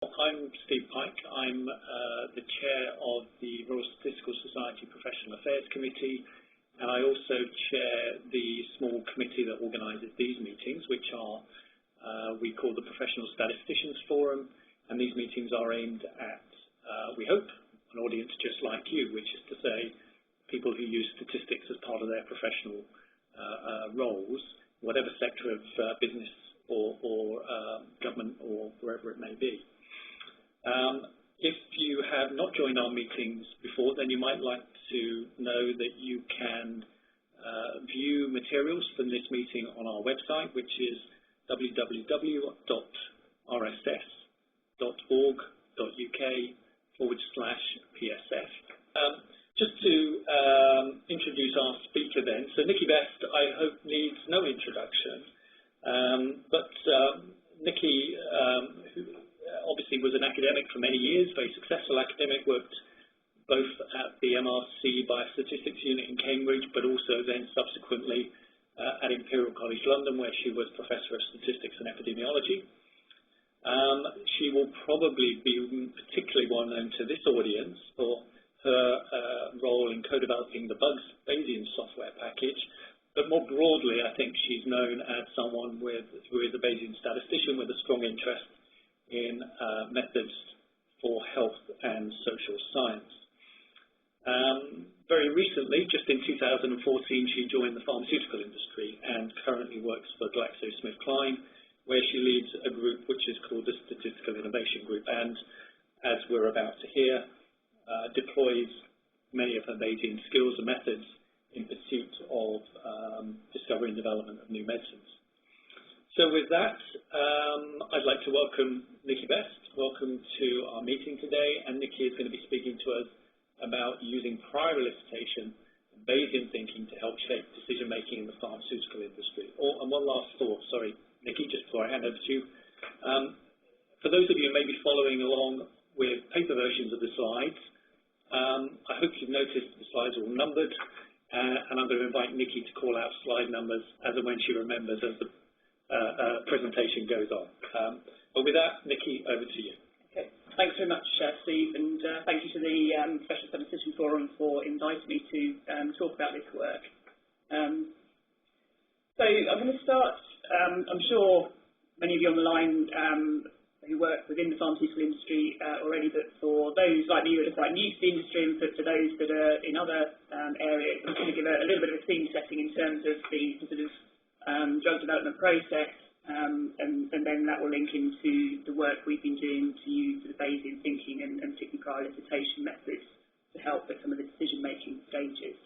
I'm Steve Pike. I'm the chair of the Royal Statistical Society Professional Affairs Committee, and I also chair the small committee that organises these meetings, which are we call the Professional Statisticians Forum, and these meetings are aimed at, we hope, an audience just like you, which is to say people who use statistics as part of their professional roles, whatever sector of business or government or wherever it may be. If you have not joined our meetings before, then you might like to know that you can view materials from this meeting on our website, which is www.rss.org.uk/PSF. Just to introduce our speaker then, so Nicky Best, I hope, needs no introduction, but Nicky, who obviously was an academic for many years, very successful academic, worked both at the MRC Biostatistics Unit in Cambridge, but also then subsequently at Imperial College London, where she was Professor of Statistics and Epidemiology. She will probably be particularly well known to this audience for her role in co-developing the Bugs Bayesian software package, but more broadly, I think she's known as someone who is a Bayesian statistician with a strong interest in methods for health and social science. Very recently, just in 2014, she joined the pharmaceutical industry and currently works for GlaxoSmithKline, where she leads a group which is called the Statistical Innovation Group, and as we're about to hear, deploys many of her Bayesian skills and methods in pursuit of discovery and development of new medicines. So with that, I'd like to welcome Nicky Best. Welcome to our meeting today, and Nicky is going to be speaking to us about using prior elicitation and Bayesian thinking to help shape decision-making in the pharmaceutical industry. And one last thought, sorry, Nicky, just before I hand over to you. For those of you who may be following along with paper versions of the slides, I hope you've noticed the slides are all numbered, and I'm going to invite Nicky to call out slide numbers as and when she remembers as the presentation goes on. But with that, Nicky, over to you. Okay. Thanks very much, Steve, and thank you to the Professional Statistician Forum for inviting me to talk about this work. So I'm going to start, I'm sure many of you on the line who work within the pharmaceutical industry already, but for those like me who are quite new to the industry and for those that are in other areas, I'm going to give a little bit of a scene setting in terms of the sort of drug development process, and then that will link into the work we've been doing to use the Bayesian thinking and particularly prior elicitation methods to help at some of the decision-making stages.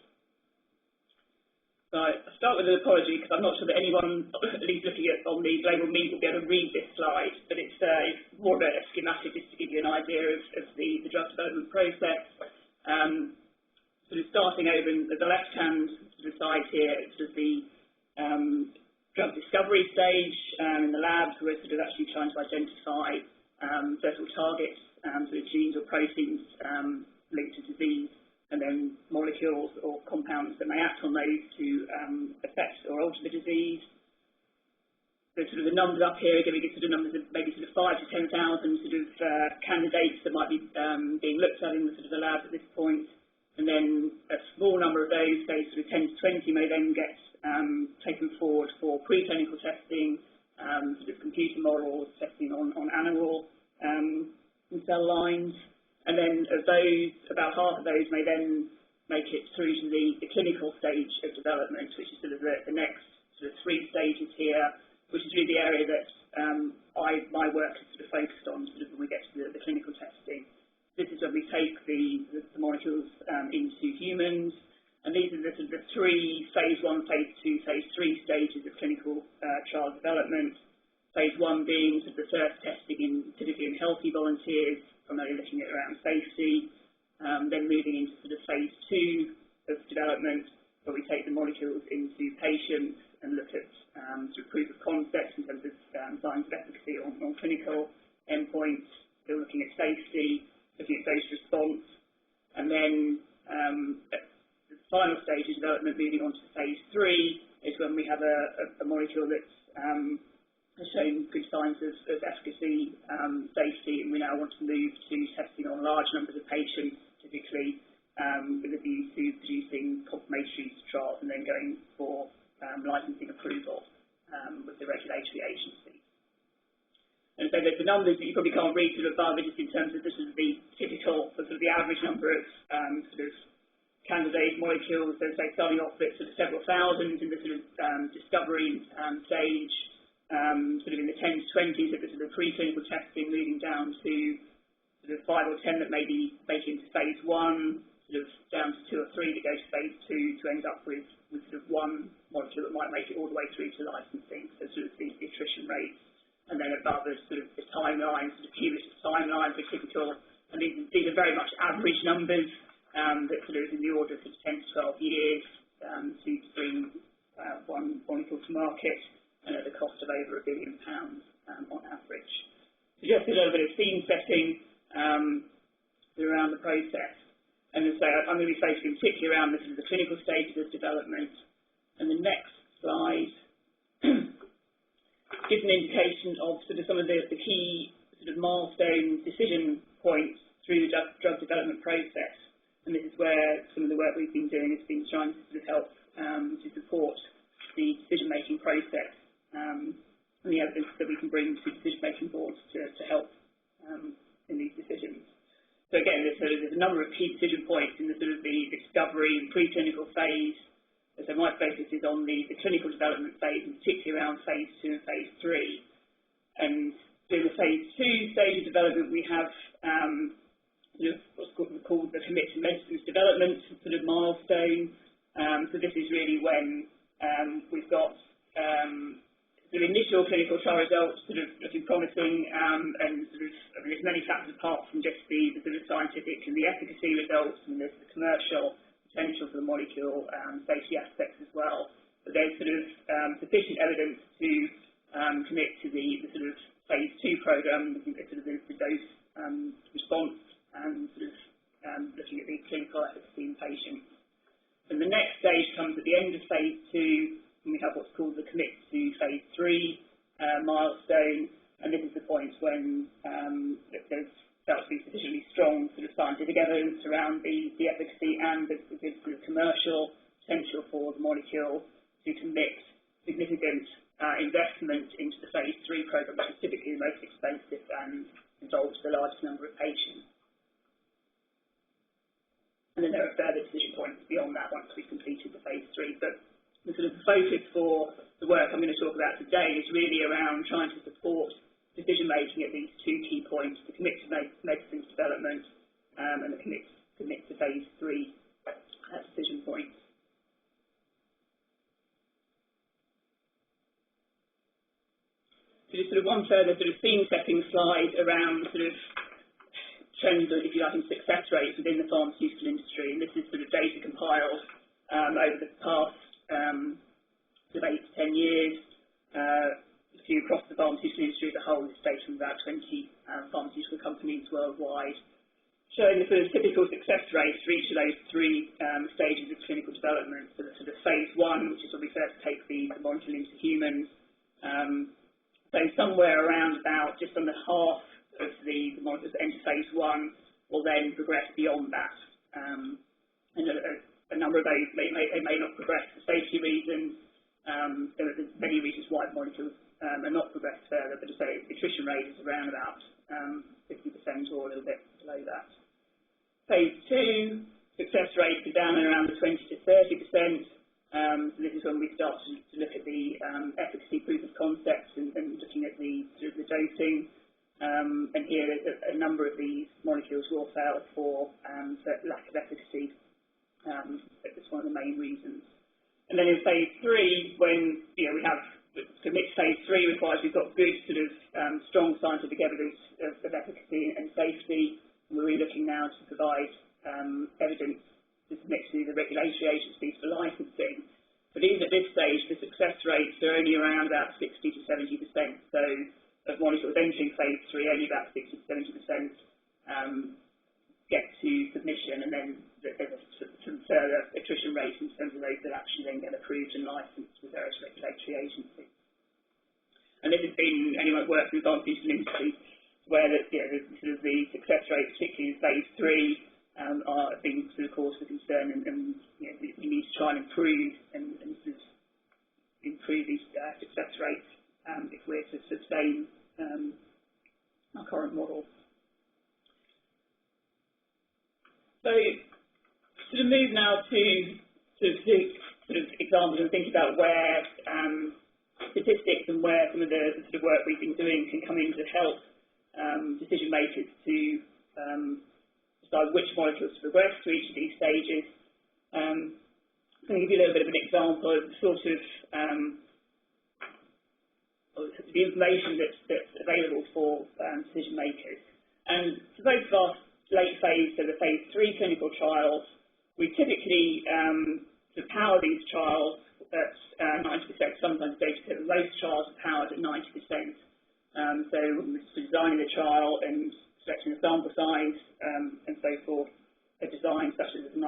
So I start with an apology because I'm not sure that anyone, at least looking at on the global meet, will be able to read this slide, but it's more of a schematic just to give you an idea of the drug development process. Sort of starting over at the left-hand sort of side here, it's sort of the drug discovery stage in the labs. We're sort of actually trying to identify certain targets, sort of genes or proteins linked to disease, and then molecules or compounds that may act on those to affect or alter the disease. So sort of the numbers up here, giving you sort of numbers of maybe sort of 5,000 to 10,000 sort of candidates that might be being looked at in the sort of the lab at this point. And then a small number of those, say sort of 10 to 20, may then get taken forward for preclinical testing, sort of computer models, testing on animal cell lines. And then of those, about half of those may then make it through to the clinical stage of development, which is sort of the next sort of 3 stages here, which is really the area that my work is sort of focused on sort of when we get to the clinical testing. This is when we take the molecules into humans, and these are the sort of the 3 phase 1, phase 2, phase 3 stages of clinical trial development. Phase 1 being sort of the first testing typically in healthy volunteers, primarily looking at around safety, then moving into sort of phase 2 of development, where we take the molecules into patients and look at sort of proof of concept in terms of signs of efficacy on clinical endpoints, still looking at safety, looking at dose response, and then at the final stage of development, moving on to phase 3, is when we have a molecule that's has shown good signs of efficacy, safety, and we now want to move to testing on large numbers of patients, typically with a view to producing confirmatory trials and then going for licensing approval with the regulatory agency. And so the numbers that you probably can't read sort of above it just in terms of the typical, sort of the average number of sort of candidate molecules, so say starting off with sort of several thousand in the sort of discovery stage, sort of in the 10 to 20s of the sort of preclinical testing, moving down to sort of 5 or 10 that maybe make it into phase 1, sort of down to 2 or 3 that go to phase 2 to end up with sort of one molecule that might make it all the way through to licensing, so sort of the attrition rates. And then above us, sort of the timelines, sort of cumulative timelines are typical, and these are very much average numbers that sort of in the order of 10 to 12 years to bring one molecule to market, and at the cost of over £1 billion on average. So just a little bit of scene setting around the process. And so I'm going to be focusing particularly around the clinical stages of development. And the next slide gives an indication of sort of some of the key sort of milestone decision points through the drug development process. And this is where some of the work we've been doing has been trying to sort of help to support the decision-making process and the evidence that we can bring to decision-making boards to help in these decisions. So again, there's a number of key decision points in the sort of the discovery and preclinical phase. So my focus is on the clinical development phase, and particularly around phase 2 and phase 3. And in the phase 2 stage of development, we have what's called the commit to medicines development sort of milestone. So this is really when we've got the initial clinical trial results sort of looking promising, and sort of there's many factors apart from just the sort of scientific and the efficacy results, and there's the commercial potential for the molecule, safety aspects as well. But there's sort of sufficient evidence to commit to the sort of phase 2 program, looking at sort of the dose response and sort of looking at the clinical efficacy in patients. And the next stage comes at the end of phase 2, and we have what's called the commit to phase 3 milestone, and this is the point when there's felt to be sufficiently strong sort of scientific evidence around the efficacy and the sort of commercial potential for the molecule to commit significant investment into the phase 3 program, which is typically the most expensive and involves the largest number of patients. And then there are further decision points beyond that once we've completed the phase 3. But the sort of focus for the work I'm going to talk about today is really around trying to support decision-making at these 2 key points, the commit to medicines development and the commit to phase 3 decision points. So just sort of one further sort of scene-setting slide around sort of trends, if you like, in success rates within the pharmaceutical industry. And this is sort of data compiled over the past sort of 8 to 10 years. If you across the pharmaceutical industry as a whole, it's data from about 20 pharmaceutical companies worldwide, showing the sort of typical success rates for each of those 3 stages of clinical development. So the sort of phase 1, which is when we first take the molecule into humans. So somewhere around about just under half of the molecules that enter phase 1 will then progress beyond that. And a number of those may not progress for safety reasons. There are many reasons why molecules are not progressed further, but to say the attrition rate is around about 50% or a little bit below that. Phase 2, success rates are down and around the 20 to 30%. So this is when we start to look at the efficacy proof of concepts and looking at the dosing. And here a number of these molecules will fail for lack of efficacy. That's one of the main reasons. And then in phase 3, when we have commit phase 3 requires we've got good sort of strong scientific evidence of efficacy and safety. And we're really looking now to provide evidence to submit to the regulatory agencies for licensing. But even at this stage, the success rates are only around about 60 to 70%. So of molecules entering phase 3, only about 60 to 70% get to submission, and then there's some further attrition rates in terms of those that actually then get approved and licensed with various regulatory agencies. And this has been anyone who works in the pharmaceutical industry, where the sort of the success rate, particularly in phase 3, are being sort of cause for concern, and we need to try and improve and sort of improve these success rates if we're to sustain our current model. So, sort of move now to sort of examples and think about where statistics and where some of the sort of work we've been doing can come in to help decision makers to decide which molecules to progress to each of these stages. I'm going to give you a little bit of an example of the sort of the information that's available for decision makers. And for both of our late phase, so the phase 3 clinical trials, we typically sort of power these trials at 90%, sometimes data, most trials are powered at 90%. So designing the trial and selecting the sample size and so forth, a design such as 90%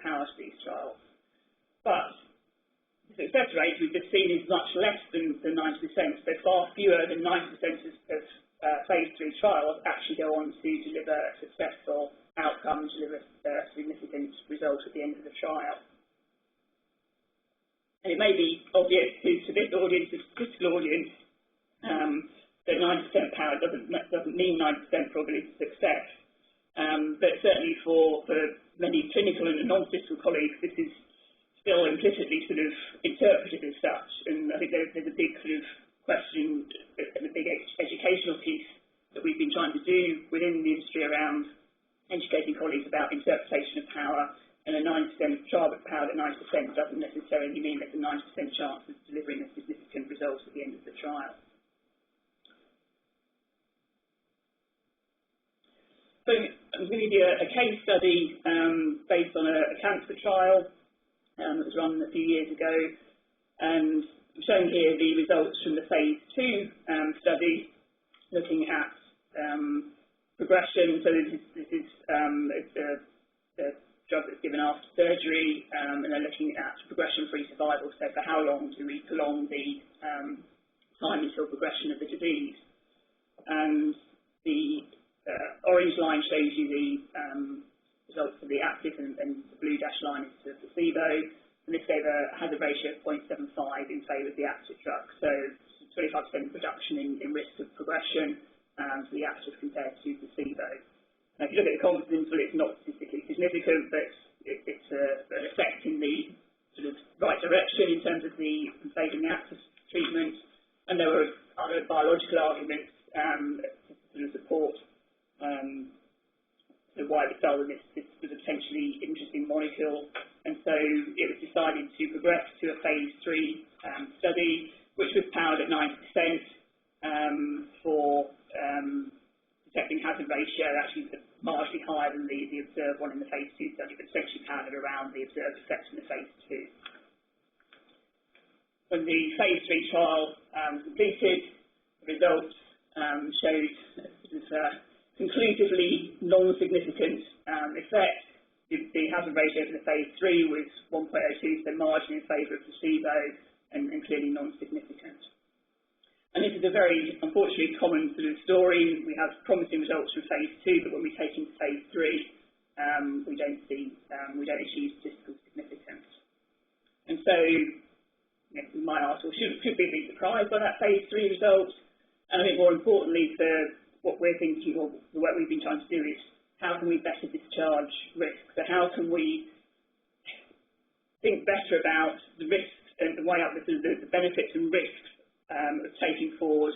power to these trials. But the success rate we've just seen is much less than 90%, so far fewer than 90% of phase 3 trials actually go on to deliver a successful outcome, deliver a significant result at the end of the trial. And it may be obvious to this audience, the statistical audience, that 90% power doesn't mean 90% probability of success. But certainly for many clinical and non-statistical colleagues, this is still implicitly sort of interpreted as such. And I think there's a big sort of question and a big educational piece that we've been trying to do within the industry around educating colleagues about interpretation of power. And a 90% trial that's powered at 90% doesn't necessarily mean there's a 90% chance of delivering a significant result at the end of the trial. So I'm going to give you a case study based on a cancer trial that was run a few years ago. And I'm showing here the results from the phase 2 study, looking at progression. So this is a drug that's given after surgery, and they're looking at progression-free survival, so for how long do we prolong the time until progression of the disease. And the orange line shows you the results for the active, and the blue dashed line is the placebo, and this gave a hazard ratio of 0.75 in favour of the active drug, so 25% reduction in risk of progression for the active compared to placebo. Now, if you look at the confidence interval, it's not statistically significant, but it's an effect in the sort of right direction in terms of the favouring the active treatment. And there were other biological arguments to sort of support why we felt that this was a potentially interesting molecule. And so it was decided to progress to a phase 3 study, which was powered at 90% for detecting hazard ratio, actually marginally higher than the observed one in the phase 2 study, but essentially powered around the observed effects in the phase 2. When the phase 3 trial completed, the results showed conclusively non-significant effect. The hazard ratio for the phase 3 was 1.02, so marginally in favour of placebo and clearly non-significant. And this is a very, unfortunately, common sort of story. We have promising results from phase 2, but when we take into phase 3, we don't achieve statistical significance. And so, we might ask, well, should we be surprised by that phase 3 result? And I think more importantly, for what we're thinking, or the work we've been trying to do is, how can we better discharge risk? So how can we think better about the risks and weigh up the benefits and risks of taking forward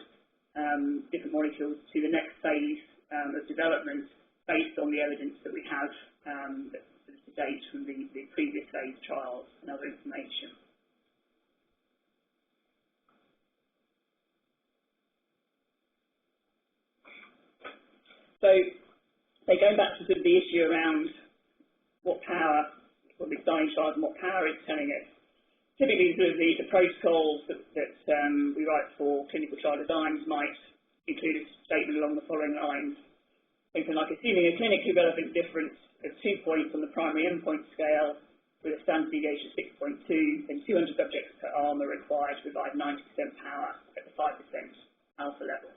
different molecules to the next phase of development based on the evidence that we have to date from the previous phase trials and other information. So, going back to sort of the issue around what the design trials and what power is telling us. Typically, sort of the protocols that we write for clinical trial designs might include a statement along the following lines. Something like, assuming a clinically relevant difference of 2 points on the primary endpoint scale, with a standard deviation of 6.2, then 200 subjects per arm are required to provide 90% power at the 5% alpha level.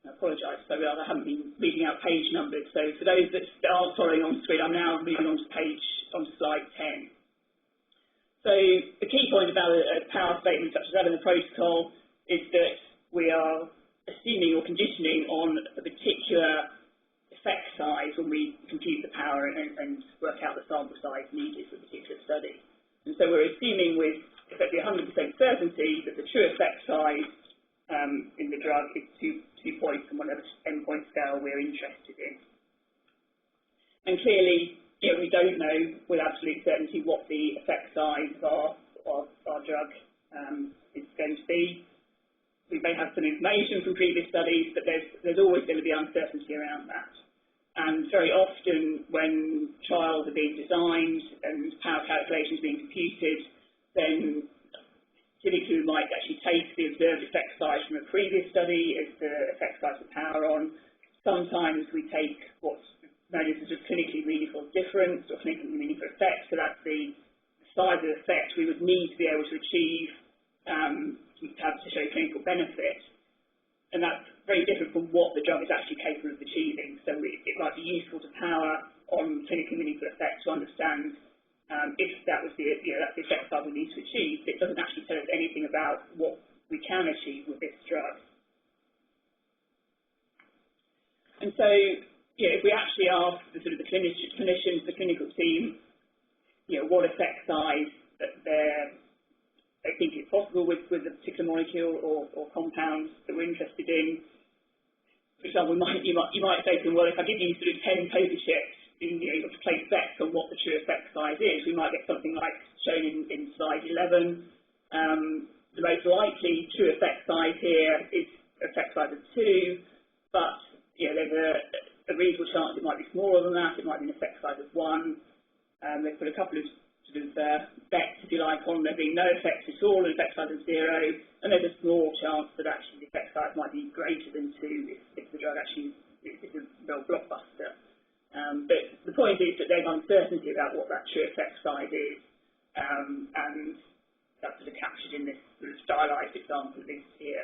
I apologise, so I haven't been reading out page numbers. So for those that aren't following on screen, I'm now moving on to slide 10. So the key point about a power statement such as that in the protocol is that we are assuming or conditioning on a particular effect size when we compute the power and work out the sample size needed for a particular study. And so we're assuming with effectively 100% certainty that the true effect size in the drug is 2 points on whatever endpoint scale we're interested in. And clearly, we don't know with absolute certainty what the effect size of our drug is going to be. We may have some information from previous studies, but there's always going to be uncertainty around that. And very often when trials are being designed and power calculations being computed, then typically we might actually take the observed effect size from a previous study as the effect size of power on. Sometimes we take what's known as a clinically meaningful difference or clinically meaningful effect, so that's the size of the effect we would need to be able to achieve to show clinical benefit. And that's very different from what the drug is actually capable of achieving. So it might be useful to power on clinically meaningful effect to understand if that was that's the effect size we need to achieve. It doesn't actually tell us anything about what we can achieve with this drug. And so, if we actually ask the clinicians, the clinical team, what effect size that they think is possible with a particular molecule or compound that we're interested in. For example, you might say to them, well, if I give you 10 paper chips, you've got to place bets on what the true effect size is. We might get something like shown in slide 11. The most likely true effect size here is effect size of 2, but there's a reasonable chance it might be smaller than that. It might be an effect size of 1. They've put a couple of bets, if you like, on there being no effect at all, an effect size of 0, and there's a small chance that actually the effect size might be greater than 2 if the drug actually is a real blockbuster. But the point is that there's uncertainty about what that true effect size is, and that's captured in this stylized example listed here.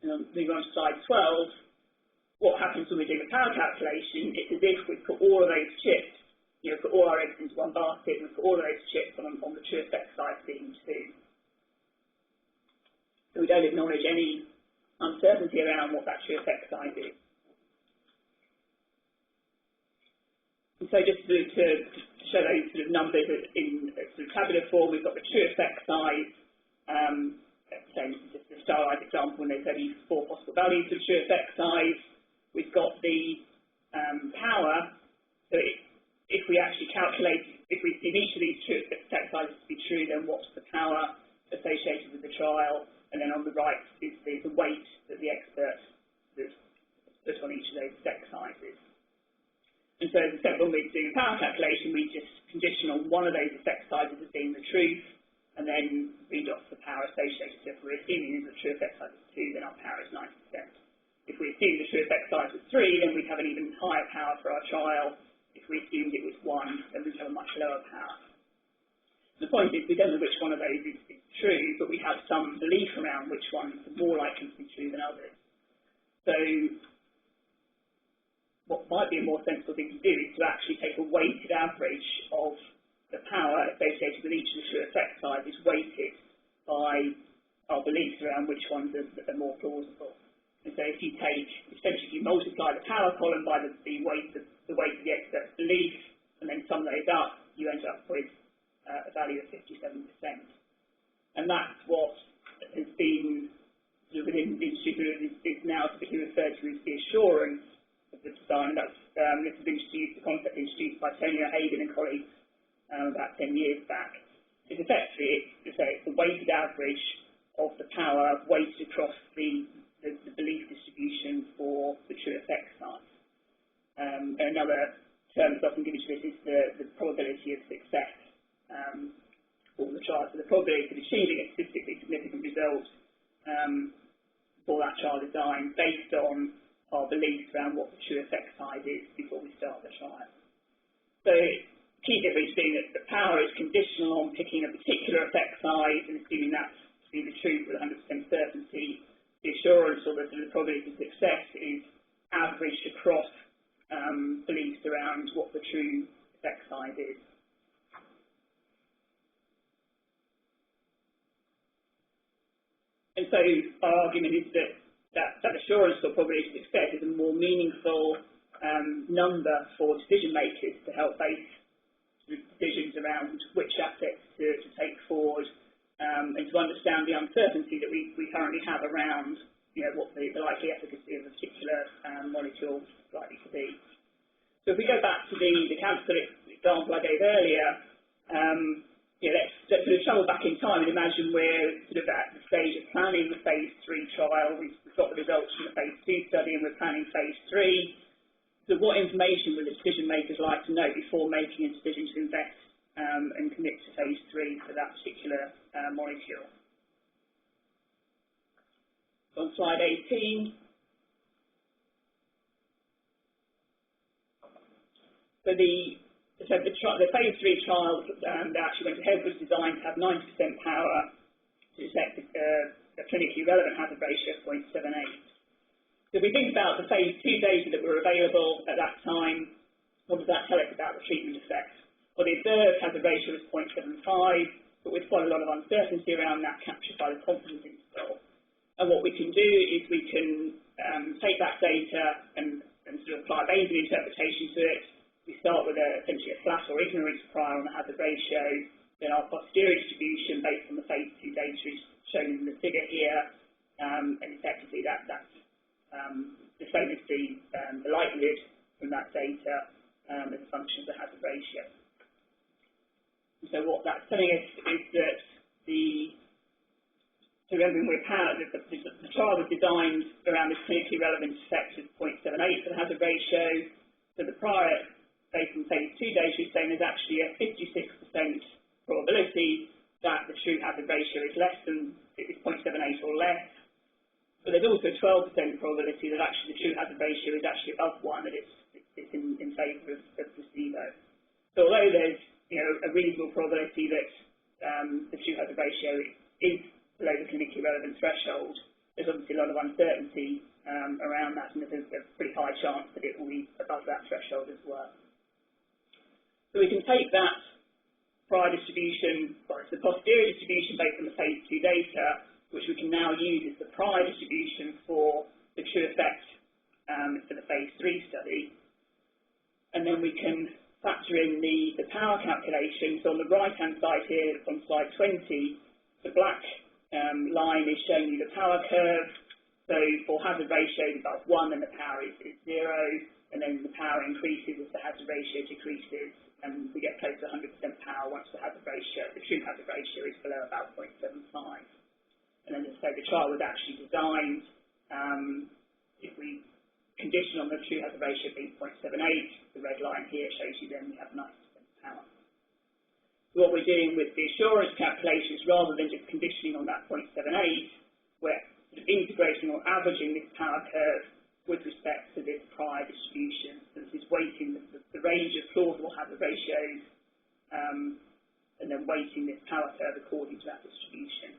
And moving on to slide 12. What happens when we do a power calculation? It's as if we put all of those chips, put all our eggs into one basket and put all of those chips on the true effect size being 2. So we don't acknowledge any uncertainty around what that true effect size is. And so just to show those numbers in tabular form, we've got the true effect size. So this is just a stylized example when there's only 4 possible values of true effect size. We've got the power, so if we actually calculate, if we see each of these true effect sizes to be true, then what's the power associated with the trial? And then on the right is the weight that the expert has put on each of those effect sizes. And so as I said, when we do power calculation, we just condition on one of those effect sizes as being the truth, and then read off the power associated. So if we're assuming the true effect size is 2, then our power is 90%. If we assume the true effect size was 3, then we'd have an even higher power for our trial. If we assumed it was 1, then we'd have a much lower power. The point is, we don't know which one of those is true, but we have some belief around which ones are more likely to be true than others. So what might be a more sensible thing to do is to actually take a weighted average of the power associated with each of the true effect sizes, weighted by our beliefs around which ones are more plausible. And so if you multiply the power column by the weight of the expert's belief, and then sum those up, you end up with a value of 57%. And that's what has been within the industry is now typically referred to as the assurance of the design. And that's this was introduced, the concept introduced by Tony O'Hagan and colleagues about 10 years back. It's effectively it's the weighted average of the power weighted across the belief distribution for the true effect size. Another term that's often given to this is the probability of success for the trial. So the probability of achieving a statistically significant result for that trial design based on our beliefs around what the true effect size is before we start the trial. So key difference being that the power is conditional on picking a particular effect size and assuming that's to be the truth with 100% certainty. The assurance or the probability of success is averaged across beliefs around what the true effect size is. And so our argument is that assurance or probability of success is a more meaningful number for decision makers to help base decisions around which assets to take forward and to understand the uncertainty that we currently have around what the likely efficacy of a particular molecule is likely to be. So if we go back to the cancer example I gave earlier, let's sort of travel back in time and imagine we're sort of at the stage of planning the phase 3 trial. We've got the results from the phase 2 study and we're planning phase 3. So what information would the decision makers like to know before making a decision to invest and commit to phase 3 for that particular molecule? So on slide 18. So the phase 3 trial that actually went ahead was designed to have 90% power to detect a clinically relevant hazard ratio of 0.78. So if we think about the phase 2 data that were available at that time, what does that tell us about the treatment effect? Well, the observed hazard ratio was 0.75, but with quite a lot of uncertainty around that captured by the confidence interval. And what we can do is we can take that data and sort of apply Bayesian interpretation to it. We start with essentially a flat or ignorance prior on the hazard ratio, then our posterior distribution based on the phase 2 data is shown in the figure here, and effectively that's the same as the likelihood from that data as a function of the hazard ratio. And so what that's telling us is that so remembering the trial was designed around this clinically relevant effect of 0.78 for the hazard ratio. So the prior, based on phase 2 data, is saying there's actually a 56% probability that the true hazard ratio is less than 0.78 or less. But there's also a 12% probability that actually the true hazard ratio is actually above 1, that it's in favour of placebo. So although there's a reasonable probability that the true hazard ratio is below the clinically relevant threshold, there's obviously a lot of uncertainty around that, and there's a pretty high chance that it will be above that threshold as well. So we can take that prior distribution, it's the posterior distribution based on the phase 2 data, which we can now use as the prior distribution for the true effect for the phase 3 study. And then we can factor in the power calculation. So on the right-hand side here, on slide 20, the black line is showing you the power curve. So for hazard ratios above 1, then the power is 0, and then the power increases as the hazard ratio decreases, and we get close to 100% power once the true hazard ratio is below about 0.75. And then, as I say, the trial was actually designed, if we condition on the true hazard ratio being 0.78, the red line here shows you then we have 90% power. So what we're doing with the assurance calculations, rather than just conditioning on that 0.78, we're sort of integrating or averaging this power curve with respect to this prior distribution. So this is weighting the range of plausible hazard ratios and then weighting this power curve according to that distribution.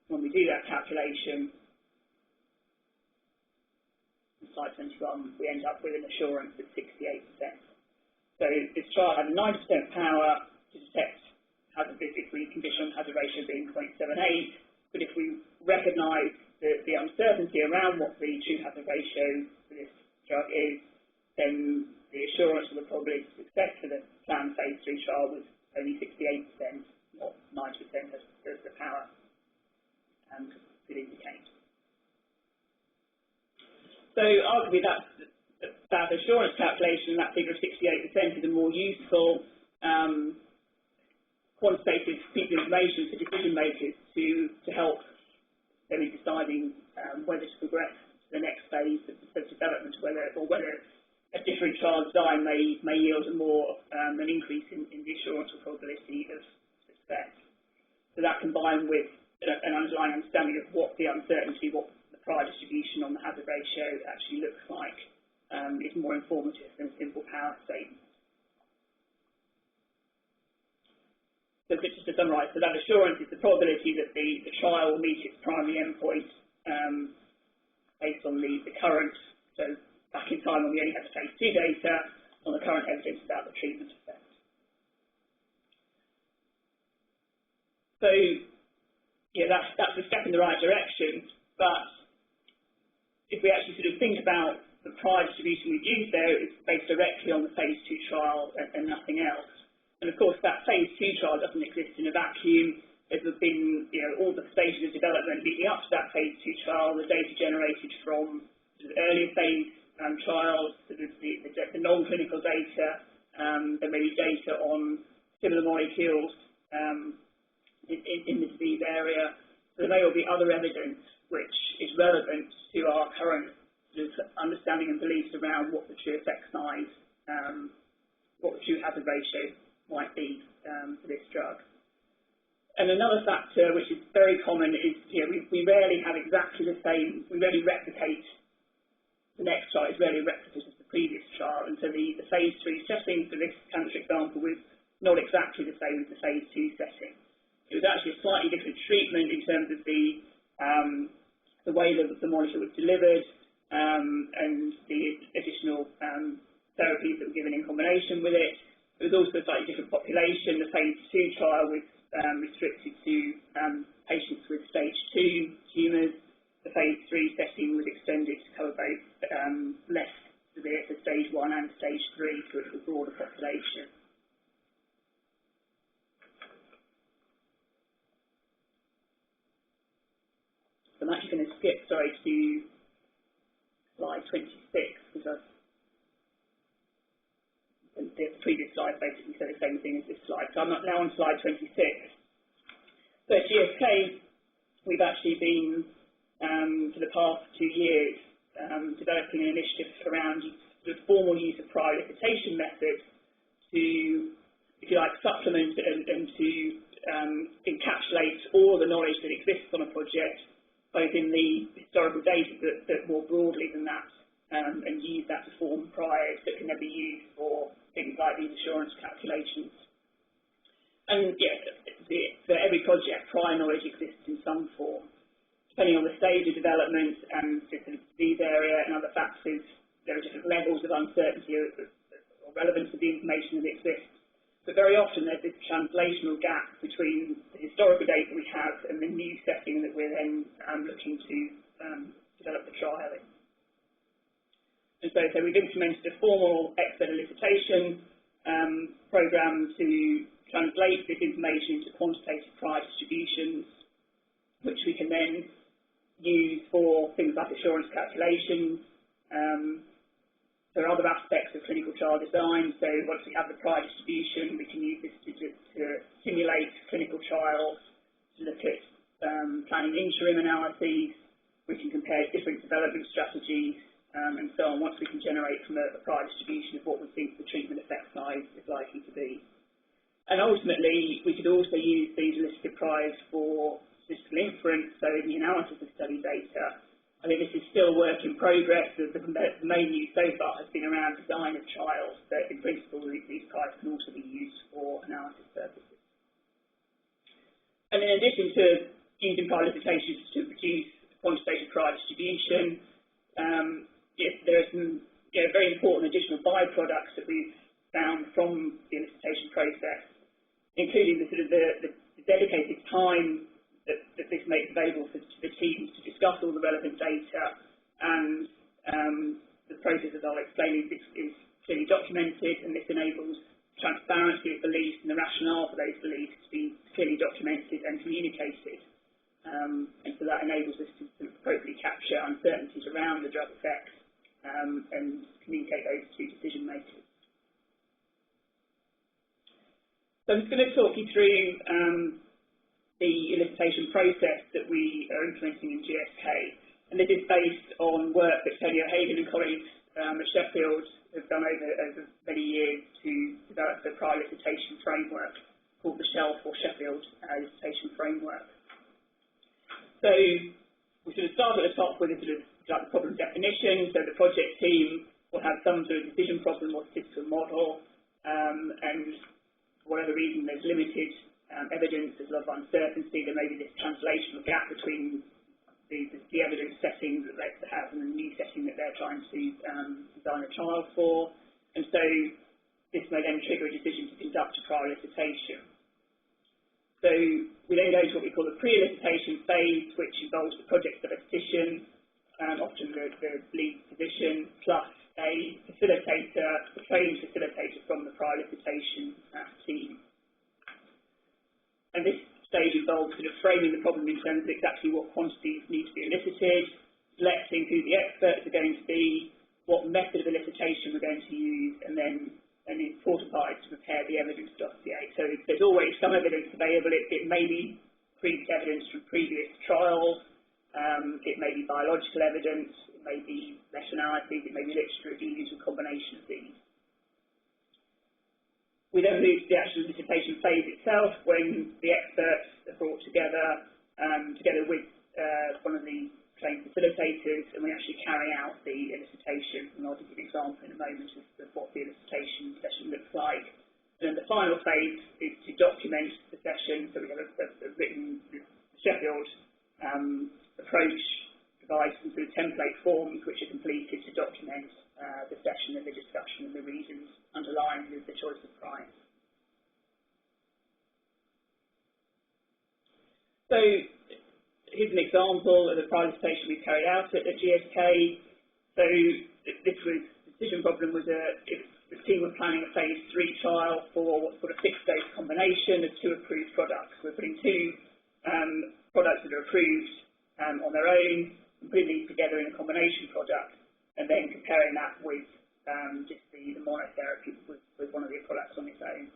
When we do that calculation, in slide 21, we end up with an assurance of 68%. So this trial had a 90% power to detect hazard if we condition hazard ratio being 0.78, but if we recognise the uncertainty around what the true hazard ratio for this drug is, then the assurance of the probability of success for the planned phase 3 trial was only 68%, not 90% as the power could indicate. So arguably that assurance calculation, that figure of 68%, is a more useful quantitative piece of information for decision makers to help them in deciding whether to progress to the next phase of development, whether a different trial design may yield an increase in the assurance or probability of success. So that, combined with an underlying understanding of what the uncertainty, what the prior distribution on the hazard ratio actually looks like, is more informative than a simple power statement. So just to summarise, so that assurance is the probability that the trial will meet its primary endpoint based on the current, so back in time when we only had the phase 2 data, on the current evidence about the treatment effect. So, yeah, that's a step in the right direction, but if we actually sort of think about the prior distribution we've used there, it's based directly on the phase 2 trial and nothing else. And of course, that phase 2 trial doesn't exist in a vacuum. There's been, all the stages of development leading up to that phase 2 trial, the data generated from sort of earlier phase trials, sort of the non-clinical data, there may be data on similar molecules in the disease area. So there may well be other evidence which is relevant to our current sort of understanding and beliefs around what the true effect size, what the true hazard ratio might be for this drug. And another factor which is very common is, we rarely have exactly the same, we rarely replicate, the next trial is rarely replicated as the previous trial, and so the phase 3 setting for this cancer example was not exactly the same as the phase 2 setting. It was actually a slightly different treatment in terms of the way that the molecule was delivered and the additional therapies that were given in combination with it. It was also a slightly different population. The phase 2 trial was restricted to patients with stage 2 tumours. The phase 3 setting was extended to cover both less severe, so stage 1 and stage 3, so it's a broader population. So I'm actually going to skip, to slide 26, because the previous slide basically said the same thing as this slide. So I'm now on slide 26. So at GSK, we've actually been, for the past 2 years, developing an initiative around the formal use of prior elicitation methods to, if you like, supplement and to encapsulate all the knowledge that exists on a project, both in the historical data, but more broadly than that, and use that to form priors that can then be used for things like these assurance calculations. And yes, for every project, prior knowledge exists in some form. Depending on the stage of development and the disease area and other factors, there are different levels of uncertainty or relevance of the information that exists. But very often there's this translational gap between the historical data we have and the new setting that we're then looking to develop the trial in. And so we've implemented a formal expert elicitation program to translate this information into quantitative prior distributions, which we can then use for things like assurance calculations. There are other aspects of clinical trial design. So once we have the prior distribution, we can use this to simulate clinical trials, to look at planning interim analyses. We can compare different development strategies, and so on, once we can generate from a prior distribution of what we think the treatment effect size is likely to be. And ultimately, we could also use these elicited priors for statistical inference, so the analysis of study data. I think this is still a work in progress. The main use so far has been around design of trials, but in principle, these priors can also be used for analysis purposes. And in addition to using prior elicitation to produce quantitative prior distribution, there are some very important additional byproducts that we've found from the elicitation process, including the dedicated time that this makes available to the teams to discuss all the relevant data, and the process, as I'll explain, is clearly documented, and this enables transparency of beliefs and the rationale for those beliefs to be clearly documented and communicated. And so that enables us to appropriately capture uncertainties around the drug effects and communicate those to decision makers. So I'm just going to talk you through the elicitation process that we are implementing in GSK. And this is based on work that Tony O'Hagan and colleagues at Sheffield have done over many years to develop the prior elicitation framework called the Shelf or Sheffield elicitation framework. So we sort of start at the top with a sort of like problem definition. So the project team will have some sort of decision problem or statistical model, and for whatever reason there's limited evidence, there's a lot of uncertainty, there may be this translational gap between the evidence setting that they have and the new setting that they're trying to design a trial for. And so this may then trigger a decision to conduct a prior elicitation. So we then go to what we call the pre-elicitation phase, which involves the project statistician, often the lead position, plus a facilitator, a trained facilitator from the prior elicitation team. And this stage involves sort of framing the problem in terms of exactly what quantities need to be elicited, selecting who the experts are going to be, what method of elicitation we're going to use, and then fortified to prepare the evidence dossier. So there's always some evidence available. It may be evidence from previous trials, it may be biological evidence, it may be meta-analyses, it may be literature reviews, a combination of these. We then move to the actual elicitation phase itself, when the experts are brought together, together with one of the trained facilitators, and we actually carry out the elicitation. And I'll give you an example in a moment of what the elicitation session looks like. And then the final phase is to document the session. So we have a written Sheffield approach, provides some sort of template forms which are completed to document the session and the discussion and the reasons underlying the choice of prize. So here's an example of the prize elicitation we carried out at GSK. So this was, the decision problem was the team were planning a phase 3 trial for what's called a fixed-dose combination of 2 approved products. We're putting 2 products that are approved on their own, and putting these together in a combination product, and then comparing that with just the monotherapy with one of the products on its own.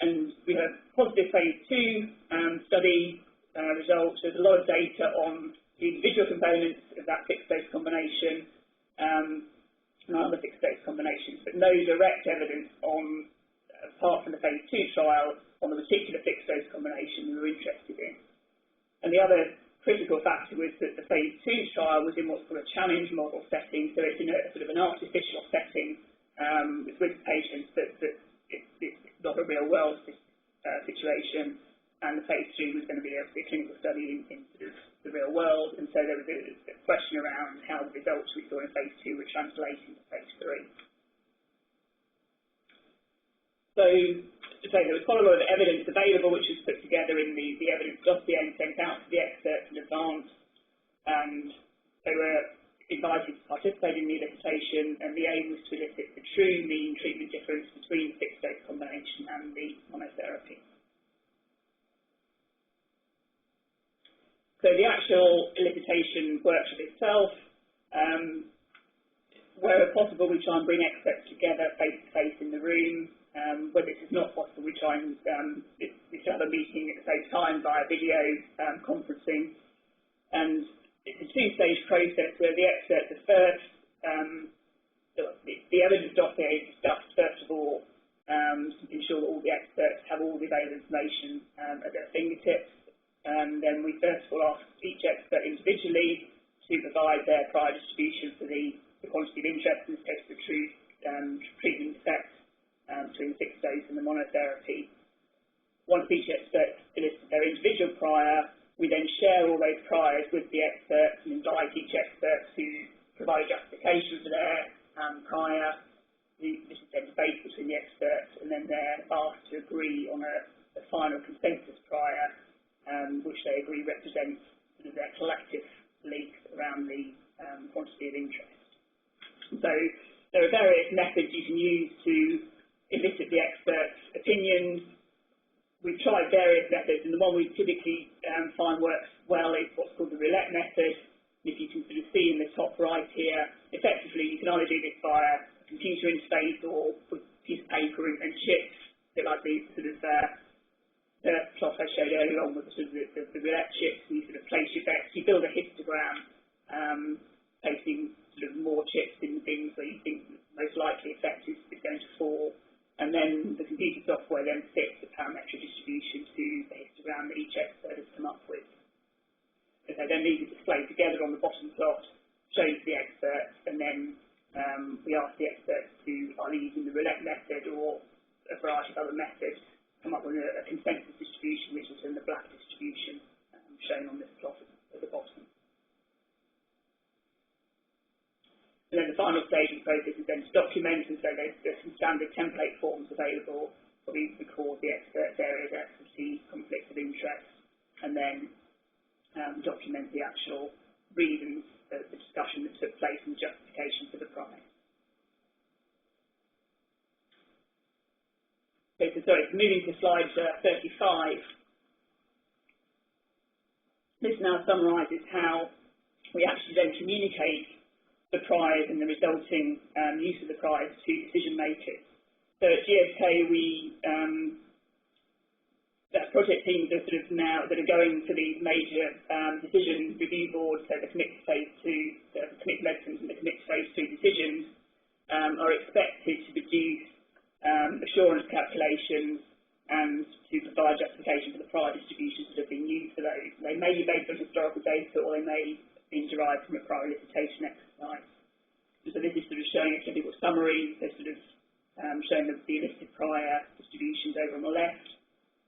And we had a positive phase 2 study results. There's a lot of data on the individual components of that fixed-dose combination and other fixed-dose combinations, but no direct evidence on, apart from the phase 2 trial, on the particular fixed-dose combination we were interested in. And the other critical factor was that the phase 2 trial was in what's called a challenge model setting, so it's in a sort of an artificial setting with patients, that it's not a real world situation, and the phase 3 was going to be a clinical study in sort of the real world, and so there was a question around how the results we saw in phase 2 would translate into phase 3. So there was quite a lot of evidence available, which was put together in the evidence dossier and sent out to the experts in advance, and they were invited to participate in the elicitation, and the aim was to elicit the true mean treatment difference between the fixed-dose combination and the monotherapy. So the actual elicitation workshop itself, where possible, we try and bring experts together face-to-face in the room. Where this is not possible, we try and we have a meeting at the same time via video conferencing. And it's a 2-stage process where the experts are first, the evidence dossier is discussed first of all, to ensure that all the experts have all the available information at their fingertips. And then we first of all ask each expert individually to provide their prior distribution for the quantity of interest, in this case the true treatment effect between the fixed dose and the monotherapy. Once each expert elicits their individual prior, we then share all those priors with the experts and invite each expert to provide justification for their prior. This is then debated between the experts, and then they're asked to agree on a final consensus prior, which they agree represents sort of their collective belief around the quantity of interest. So there are various methods you can use to elicit the experts' opinions. We've tried various methods, and the one we typically find works well is what's called the roulette method. If you can sort of see in the top right here, effectively you can either do this via a computer interface or with a piece of paper and chips, a bit like the sort of the plot I showed earlier on with the sort of the roulette chips. You sort of place your bets, you build a histogram, placing sort of more chips in the things where you think the most likely effect is going to fall. And then the computer software then fits the parametric distribution to the histogram that each expert has come up with. So then these are displayed together on the bottom plot, shows the experts, and then we ask the experts to either using the roulette method or a variety of other methods come up with a consensus distribution stage of the process is then to document, and so there's some standard template forms available where we record the expert's areas of expertise, conflicts of interest, and then document the actual reasons of the discussion that took place and justification for the prize. Okay, so sorry, moving to slide 35. This now summarises how we actually then communicate the prize and the resulting use of the prize to decision makers. So at GSK, project teams are sort of now that are going to these major decision review boards, so the commit to phase 2, the commit to medicines and the commit to phase 3 decisions are expected to produce assurance calculations and to provide justification for the prior distributions that have been used for those. They may be based on historical data, or they may have been derived from a prior elicitation exercise. So this is sort of showing a typical summary. They're sort of showing the elicited prior distributions over on the left.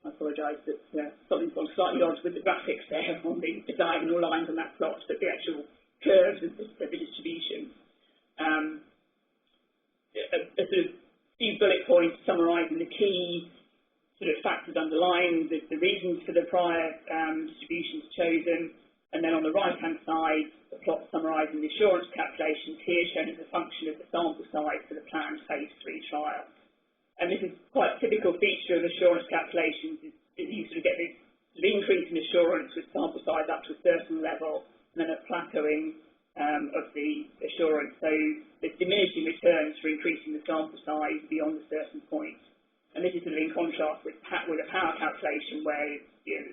I apologise that something's gone slightly odd with the graphics there on the diagonal lines on that plot, but the actual curves of the distribution. A sort of few bullet points summarising the key sort of factors underlying the reasons for the prior distributions chosen, and then on the right-hand side, the plot summarising the assurance calculations here shown as a function of the sample size for the planned phase 3 trial. And this is quite a typical feature of assurance calculations, is you sort of get this sort of increase in assurance with sample size up to a certain level, and then a plateauing of the assurance. So there's diminishing returns for increasing the sample size beyond a certain point. And this is sort of in contrast with a power calculation where,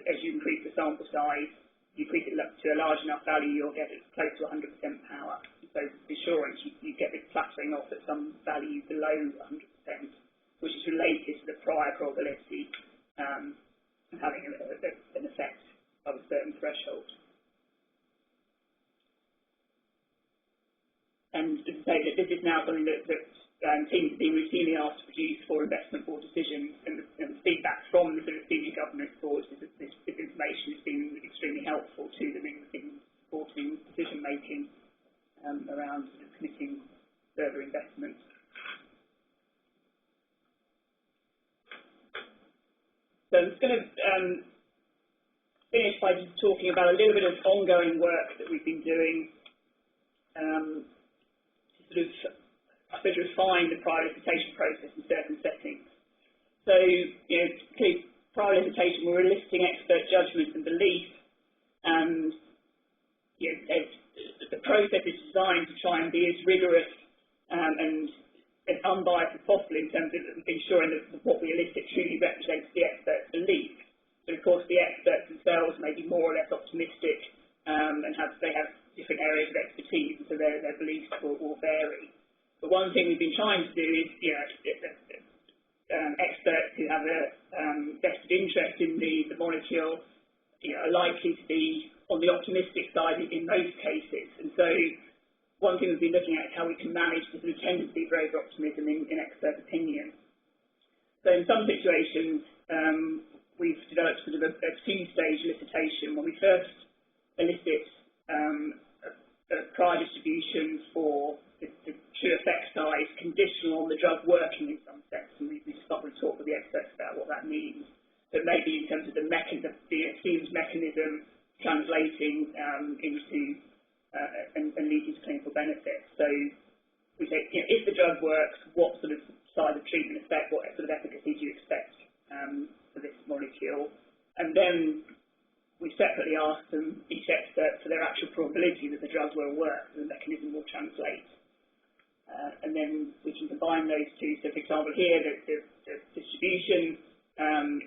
as you increase the sample size, you increase it to a large enough value, you'll get it close to 100% power. So the assurance, you get this plateauing off at some value below 100%, which is related to the prior probability of having an effect of a certain threshold. And as I say, that this is now something that teams have been routinely asked to produce for investment board decisions, and feedback from the sort of senior governance boards is that this information has been extremely helpful to them in supporting decision making around sort of committing further investment. So I'm just going to finish by just talking about a little bit of ongoing work that we've been doing to sort of, I suppose, refine the prior elicitation process in certain settings. So, clearly, prior elicitation, we're eliciting expert judgment and belief, and the process is designed to try and be as rigorous and as unbiased as possible in terms of ensuring that what we elicit truly represents the expert's belief. But of course, the experts themselves may be more or less optimistic and they have different areas of expertise, and so their beliefs will vary. But one thing we've been trying to do is, experts who have a vested interest in the molecule, are likely to be on the optimistic side in most cases. And so one thing we've been looking at is how we can manage the sort of tendency for over-optimism in expert opinion. So in some situations, we've developed sort of a two-stage elicitation. When we first elicit a prior distribution for the true effect size conditional on the drug working in some sense, and we just start to talk with the experts about what that means. But maybe in terms of the assumed mechanism translating into and leading to clinical benefit. So we say, if the drug works, what sort of size of treatment effect, what sort of efficacy do you expect for this molecule? And then we separately ask them, each expert, for their actual probability that the drug will work, the mechanism will translate. And then we can combine those two. So, for example, here, the distribution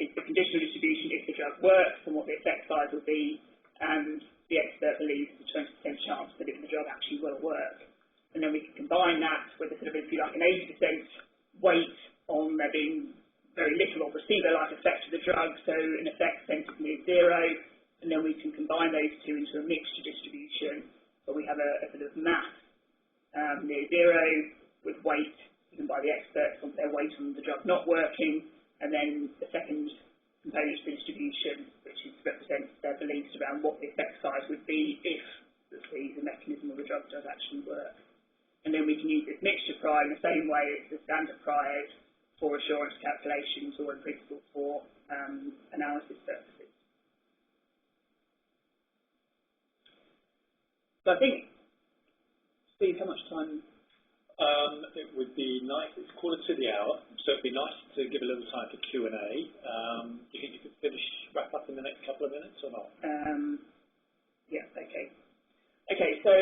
is the conditional distribution if the drug works and what the effect size will be, and the expert believes the 20% chance that the drug actually will work. And then we can combine that with a sort of, if you like, an 80% weight on there being very little or placebo-like effect of the drug, so an effect centred near zero, and then we can combine those two into a mixture distribution, where we have a sort of mass near zero with weight given by the experts on their weight on the drug not working, and then the second component of the distribution, which represents their beliefs around what the effect size would be if the mechanism of the drug does actually work. and then we can use this mixture prior in the same way as the standard priors for assurance calculations or in principle for analysis purposes. So I think, Steve, how much time? It would be nice, it's 1/4 to the hour, so it'd be nice to give a little time for Q&A. Do you think you could wrap up in the next couple of minutes or not? Yeah, okay. Okay, so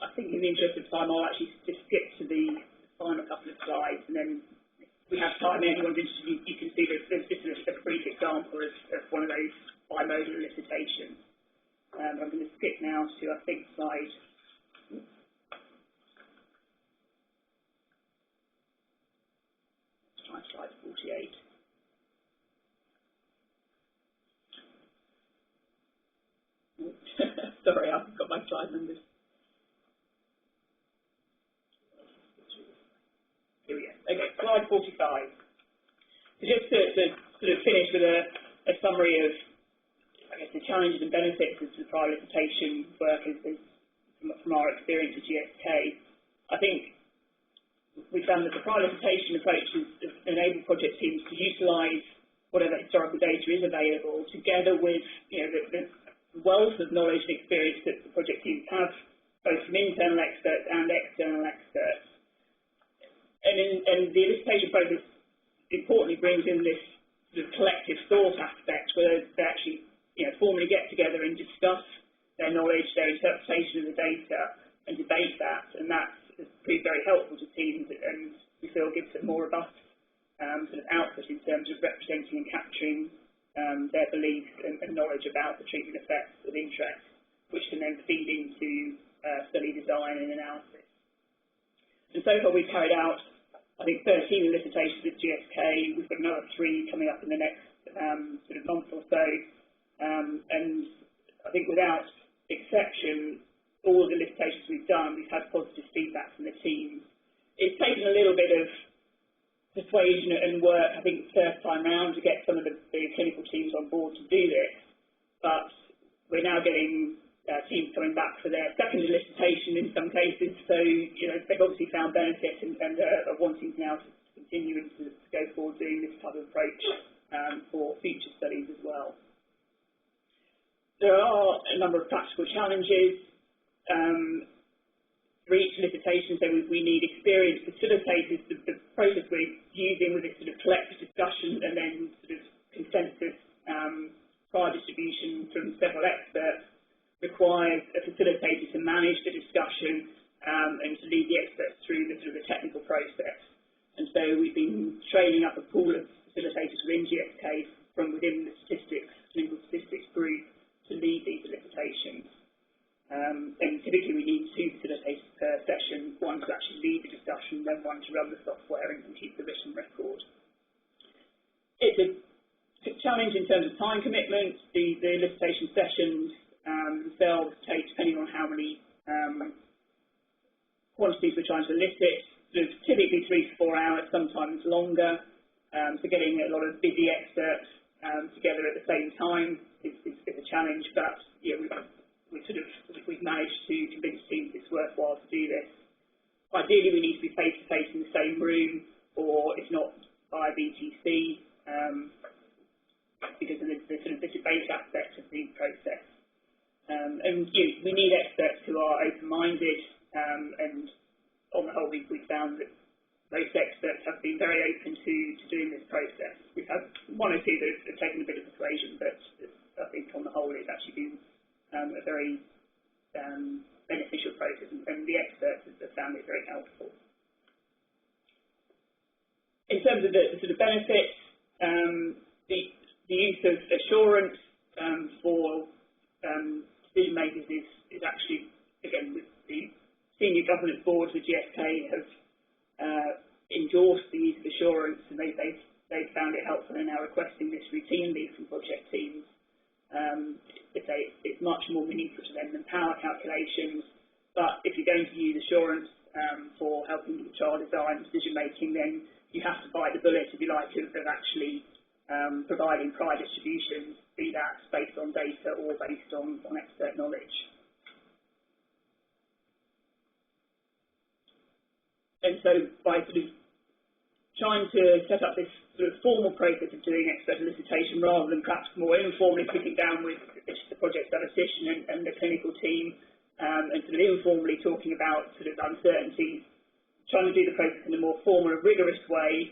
I think in the interest of time, I'll actually just skip to the final couple of slides, and then if we have time, anyone's interested, you can see there's just a brief example of one of those bimodal elicitations. I'm going to skip now to, I think, slide. Slide 48. Sorry, I've got my slide numbers. Here we go. Okay, slide 45. So just to sort of finish with a summary of, I guess, the challenges and benefits of the prior elicitation work from our experience at GSK, I think we found that the prior elicitation approach has enabled project teams to utilise whatever historical data is available, together with the wealth of knowledge and experience that the project teams have, both from internal experts and external experts. And the elicitation process importantly brings in this sort of collective thought aspect, where they actually formally get together and discuss their knowledge, their interpretation of the data, and debate that, and that's proved very helpful to teams, and we feel gives a more robust sort of output in terms of representing and capturing their beliefs and knowledge about the treatment effects of interest, which can then feed into study design and analysis. And so far we've carried out, I think, 13 elicitations at GSK. We've got another 3 coming up in the next sort of month or so, and I think without exception, all of the elicitations we've done, we've had positive feedback from the team. It's taken a little bit of persuasion and work, I think, the first time round to get some of the clinical teams on board to do this, but we're now getting teams coming back for their second elicitation in some cases, so they've obviously found benefit and are wanting now to continue and to go forward doing this type of approach for future studies as well. There are a number of practical challenges. For each elicitation, so we need experienced facilitators. The process we're using with this sort of collective discussion and then sort of consensus prior distribution from several experts requires a facilitator to manage the discussion and to lead the experts through the sort of the technical process. And so we've been training up a pool of facilitators within GSK from within the clinical statistics group to lead these elicitations. And typically we need 2 facilitators per session, one to actually lead the discussion, then one to run the software and keep the written record. It's a challenge in terms of time commitment. The elicitation sessions themselves take, depending on how many quantities we're trying to elicit, typically 3 to 4 hours, sometimes longer. So getting a lot of busy experts together at the same time is a challenge, but we've managed to convince teams it's worthwhile to do this. Ideally, we need to be face-to-face in the same room, or if not, via BTC, because of the sort of the debate aspect of the process. And we need experts who are open-minded, and on the whole, we've found that most experts have been very open to doing this process. We've had 1 or 2 that have taken a bit of persuasion, but I think on the whole it's actually been a very beneficial process, and the experts have found it very helpful. In terms of the sort of benefits, the use of assurance for decision makers is actually, again, with the senior governance boards of GSK have endorsed the use of assurance, and they've found it helpful and are now requesting this routinely from project teams. It's much more meaningful to them than power calculations, but if you're going to use assurance for helping with trial design decision making, then you have to bite the bullet, if you like, of actually providing prior distributions, be that based on data or based on expert knowledge. And so by sort of trying to set up this sort of formal process of doing expert elicitation rather than perhaps more informally sitting down with the project statistician and the clinical team and sort of informally talking about sort of uncertainties, trying to do the process in a more formal and rigorous way,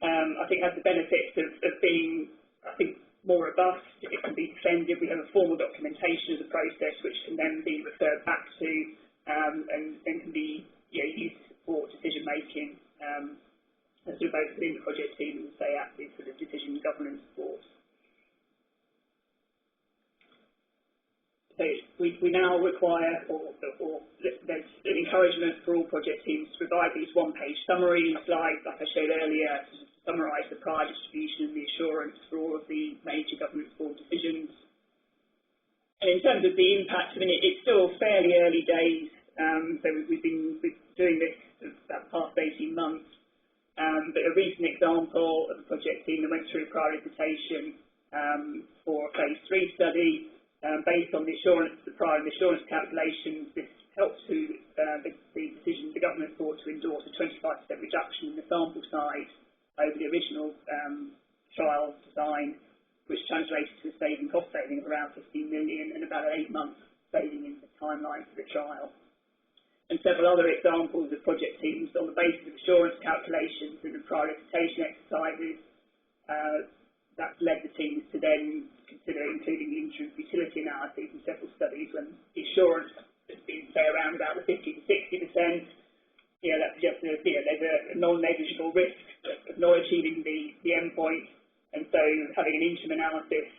I think has the benefits of being, I think, more robust. It can be defended. We have a formal documentation of the process which can then be referred back to and can be used to support decision making. Sort of both within the project team and say at the sort of decision governance board. So we now require, or there's an encouragement for all project teams to provide these one-page summary slides, like I showed earlier, to summarise the prior distribution and the assurance for all of the major governance board decisions. And in terms of the impact, I mean, it's still fairly early days. So we've been doing this for about the past 18 months. But a recent example of a project team that went through prior elicitation for a phase 3 study based on the prior assurance calculations. This helped to the decision, the government board, to endorse a 25% reduction in the sample size over the original trial design, which translated to a cost saving of around 15 million and about an 8-month saving in the timeline for the trial. And several other examples of project teams on the basis of assurance calculations and the prior elicitation exercises that's led the teams to then consider including the interim futility analyses in several studies when the assurance has been, say, around about the 50 to 60%. That suggests that there's a non-negligible risk of not achieving the endpoint, and so having an interim analysis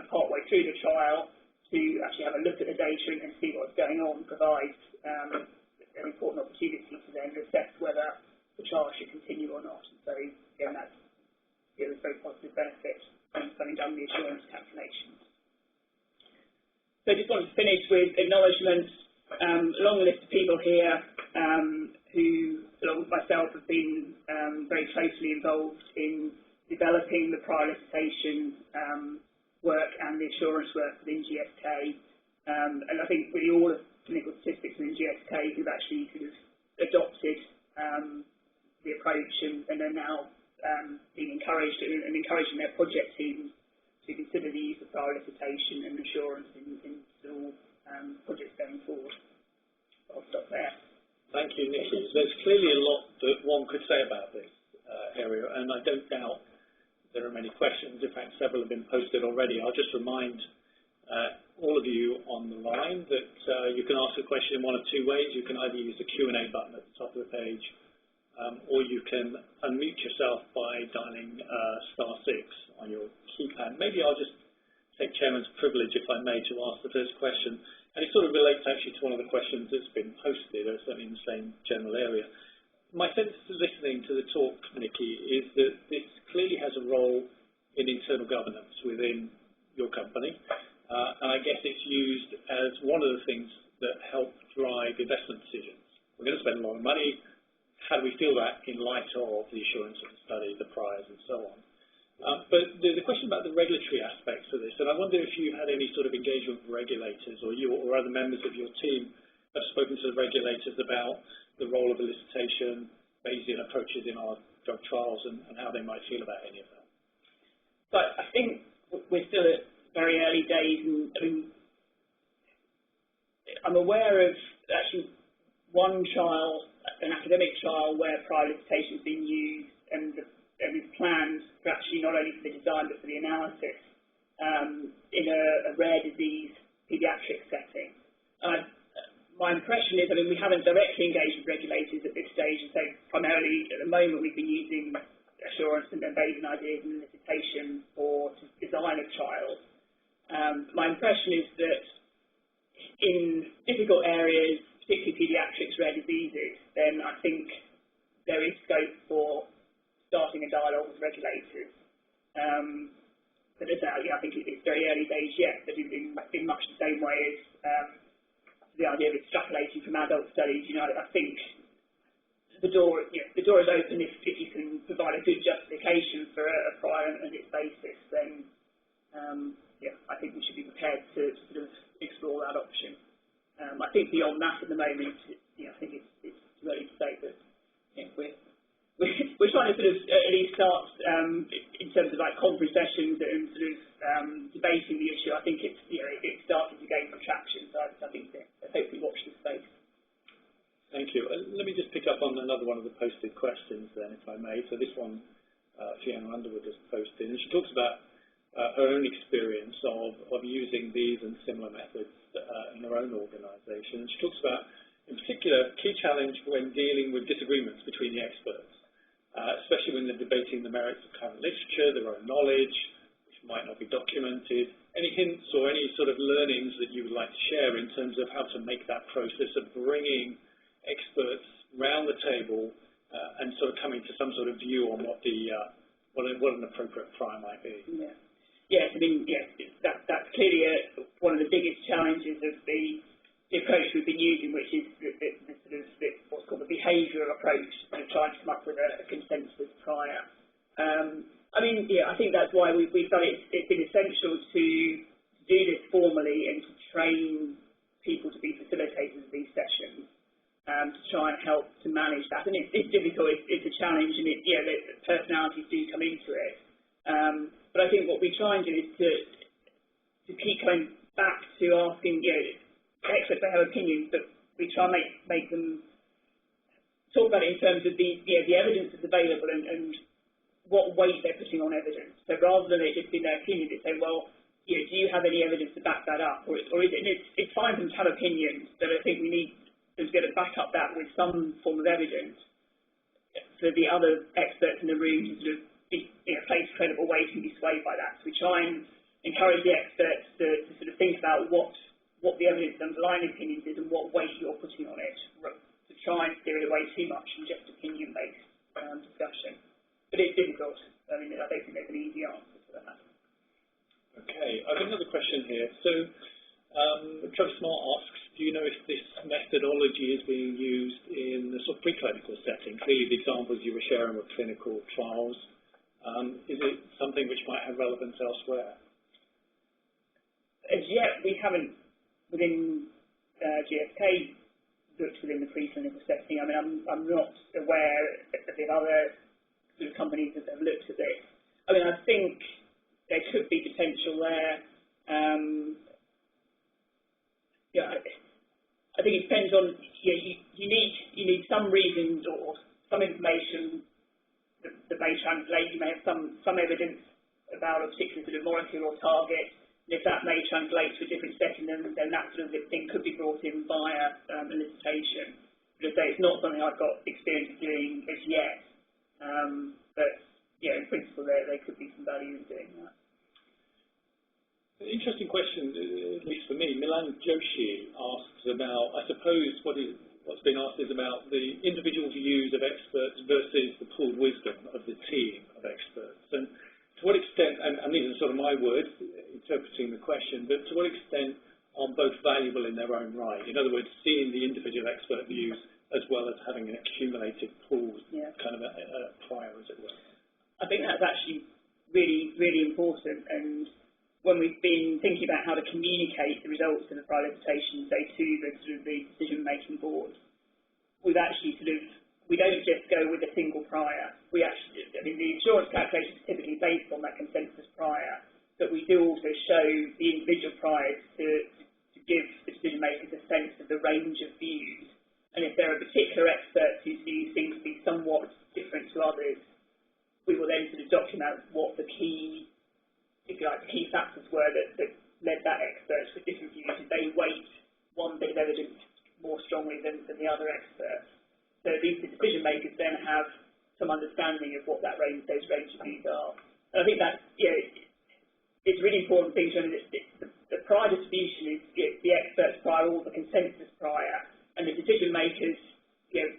partway through the trial to actually have a look at the data and see what's going on provides an important opportunity to then assess whether the trial should continue or not. So again, that's a very positive benefit from having done the assurance calculations. So I just wanted to finish with acknowledgements. A long list of people here who, along with myself, have been very closely involved in developing the prior elicitation work and the assurance work within GSK. And I think really all of clinical statistics within GSK who've actually sort of adopted the approach and are now being encouraged and encouraging their project teams to consider the use of prior elicitation and assurance in all projects going forward. I'll stop there. Thank you, Nicky. There's clearly a lot that one could say about this area, and I don't doubt there are many questions. In fact, several have been posted already. I'll just remind all of you on the line that you can ask a question in one of two ways. You can either use the Q&A button at the top of the page, or you can unmute yourself by dialing *6 on your keypad. Maybe I'll just take Chairman's privilege, if I may, to ask the first question. And it sort of relates actually to one of the questions that's been posted, or certainly in the same general area. My sense of listening to the talk, Nicky, is that this clearly has a role in internal governance within your company. And I guess it's used as one of the things that help drive investment decisions. We're going to spend a lot of money. How do we feel that in light of the assurance of the study, the priors, and so on? But there's a question about the regulatory aspects of this, and I wonder if you had any sort of engagement with regulators, or you or other members of your team have spoken to the regulators about the role of elicitation, Bayesian approaches in our drug trials, and how they might feel about any of that. But I think we're still at very early days, and I mean, I'm aware of actually one trial, an academic trial, where prior elicitation has been used and is planned for actually not only for the design but for the analysis in a rare disease paediatric setting. My impression is, I mean, we haven't directly engaged with regulators at this stage, and so primarily at the moment we've been using assurance and Bayesian ideas and elicitation for design of trials. My impression is that in difficult areas, particularly paediatrics, rare diseases, then I think there is scope for starting a dialogue with regulators. But as I think it's very early days yet, but in much the same way as the idea of extrapolating from adult studies, I think the door is open if you can provide a good justification for a prior and its basis, then I think we should be prepared to sort of explore that option. I think beyond that at the moment, I think it's too early to say, but trying to sort of at least start in terms of like conference sessions and sort of debating the issue. I think it's it's starting to gain some traction. So I think hopefully watch this space. Thank you. Let me just pick up on another one of the posted questions then, if I may. So this one, Fiona Underwood has posted, and she talks about her own experience of using these and similar methods in her own organisation. She talks about, in particular, key challenge when dealing with disagreements between the experts, especially when they're debating the merits of current literature, their own knowledge, which might not be documented. Any hints or any sort of learnings that you would like to share in terms of how to make that process of bringing experts round the table and sort of coming to some sort of view on what an appropriate prior might be? Yeah. Yes, I mean, that's clearly one of the biggest challenges of the approach we've been using, which is the sort of what's called the behavioural approach, and trying to come up with a consensus prior. I mean, I think that's why we've done it. It's been essential to do this formally and to train people to be facilitators of these sessions, to try and help to manage that. And it's difficult. It's a challenge, and the personalities do come into it. But I think what we try and do is to keep coming back to asking, experts may have opinions, but we try and make them talk about it in terms of the evidence that's available and what weight they're putting on evidence. So rather than it just being their opinion, they say, well, do you have any evidence to back that up? Or is it? And it's fine for them to have opinions, but I think we need them to be able to back up that with some form of evidence for the other experts in the room to sort of place credible weight and be swayed by that. So we try and encourage the experts to sort of think about what the evidence underlying opinions is and what weight you're putting on it, to try and steer it away too much from just opinion-based discussion. But it's difficult. I mean, I don't think there's an easy answer to that. Okay, I've got another question here. So, Trevor Smart asks, do you know if this methodology is being used in the sort of preclinical setting? Clearly, the examples you were sharing were clinical trials. Is it something which might have relevance elsewhere? As yet, we haven't, within GSK, looked within the preclinical setting. I mean, I'm not aware of other sort of companies that have looked at this. I mean, I think there could be potential there. I think it depends on, you need some reasons or some information that may translate. You may have some evidence about a particular sort of molecule or target, and if that may translate to a different setting, then that sort of thing could be brought in via elicitation. But as I say, it's not something I've got experience doing as yet. But in principle, there could be some value in doing that. An interesting question, at least for me. Milan Joshi asks about, I suppose what's been asked is about the individual views of experts versus the pooled wisdom of the team of experts. And to what extent, and these are sort of my words interpreting the question, but to what extent are both valuable in their own right? In other words, seeing the individual expert views as well as having an accumulated pool, kind of a prior, as it were. I think that's actually really, really important. And when we've been thinking about how to communicate the results of the prior elicitation, say, to the decision-making board, we've actually we don't just go with a single prior. We actually, I mean, the insurance calculation is typically based on that consensus prior, but we do also show the individual priors to give the decision-makers a sense of the range of views. And if there are particular experts whose views seem to be somewhat different to others, we will then sort of document what the key, if you like, the key factors were that led that expert to different views. Did they weight one bit of evidence more strongly than the other experts? So these decision makers then have some understanding of what those range of views are. And I think that it's a really important thing to know that the prior distribution is the experts prior or the consensus prior, and the decision makers.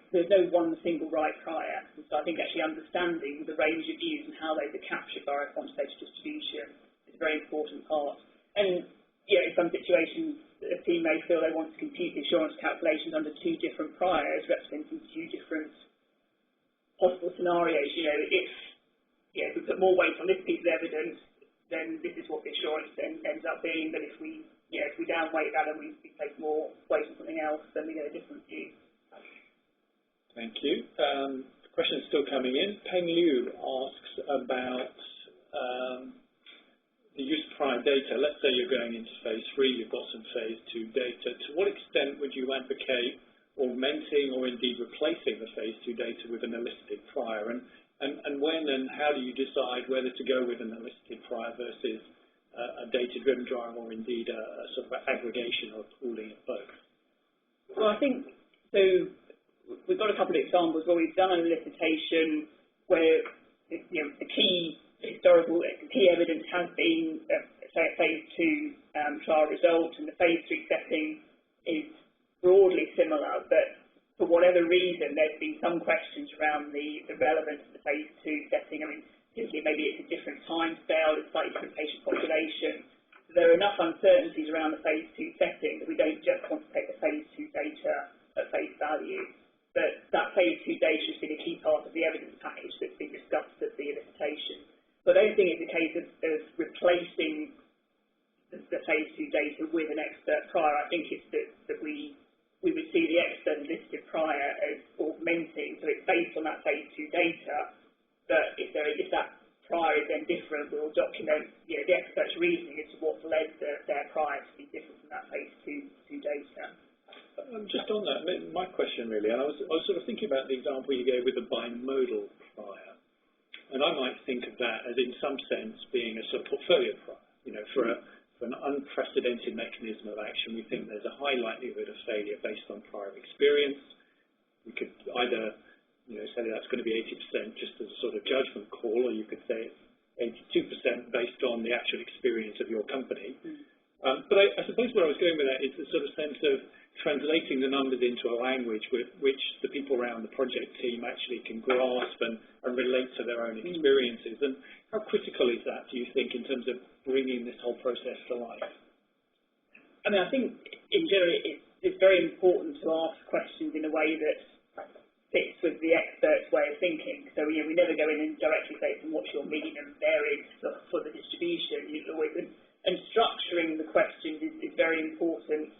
There's no one single right prior. And so I think actually understanding the range of views and how those are captured by a quantitative distribution is a very important part. And in some situations, a team may feel they want to compute insurance calculations under two different priors, representing two different possible scenarios. If we put more weight on this piece of evidence, then this is what the insurance then ends up being. But if we downweight that and we place more weight on something else, then we get a different view. Thank you. Questions still coming in. Peng Liu asks about the use of prior data. Let's say you're going into phase 3, you've got some phase 2 data. To what extent would you advocate augmenting or indeed replacing the phase 2 data with an elicited prior? And when and how do you decide whether to go with an elicited prior versus a data-driven trial, or indeed a sort of aggregation or pooling of both? Well, I think, so we've got a couple of examples where we've done an elicitation where, the key evidence has been, say, a phase 2 trial result, and the phase 3 setting is broadly similar, but for whatever reason, there's been some questions around the relevance of the phase 2 setting. I mean, typically maybe it's a different time scale, it's a slightly different patient population. So there are enough uncertainties around the phase 2 setting that we don't just want to take the phase 2 data at face value. But that phase 2 data has been a key part of the evidence package that's been discussed at the elicitation. So I don't think it's a case of replacing the phase 2 data with an expert prior. I think it's that we would see the expert elicited prior as augmenting, so it's based on that phase 2 data, but if that prior is then different, we'll document the expert's reasoning as to what's led their prior to be different from that phase 2 data. Just on that, my question really, and I was sort of thinking about the example you gave with the bimodal prior, and I might think of that as in some sense being a sort of portfolio prior, for an unprecedented mechanism of action. We think there's a high likelihood of failure based on prior experience. We could either say that's going to be 80% just as a sort of judgment call, or you could say it's 82% based on the actual experience of your company. But I suppose where I was going with that is the sort of sense of translating the numbers into a language which the people around the project team actually can grasp and relate to their own experiences. And how critical is that, do you think, in terms of bringing this whole process to life? I mean, I think in general it's very important to ask questions in a way that fits with the expert's way of thinking. So we never go in and directly say, what's your mean and variance for the distribution? And structuring the questions is very important.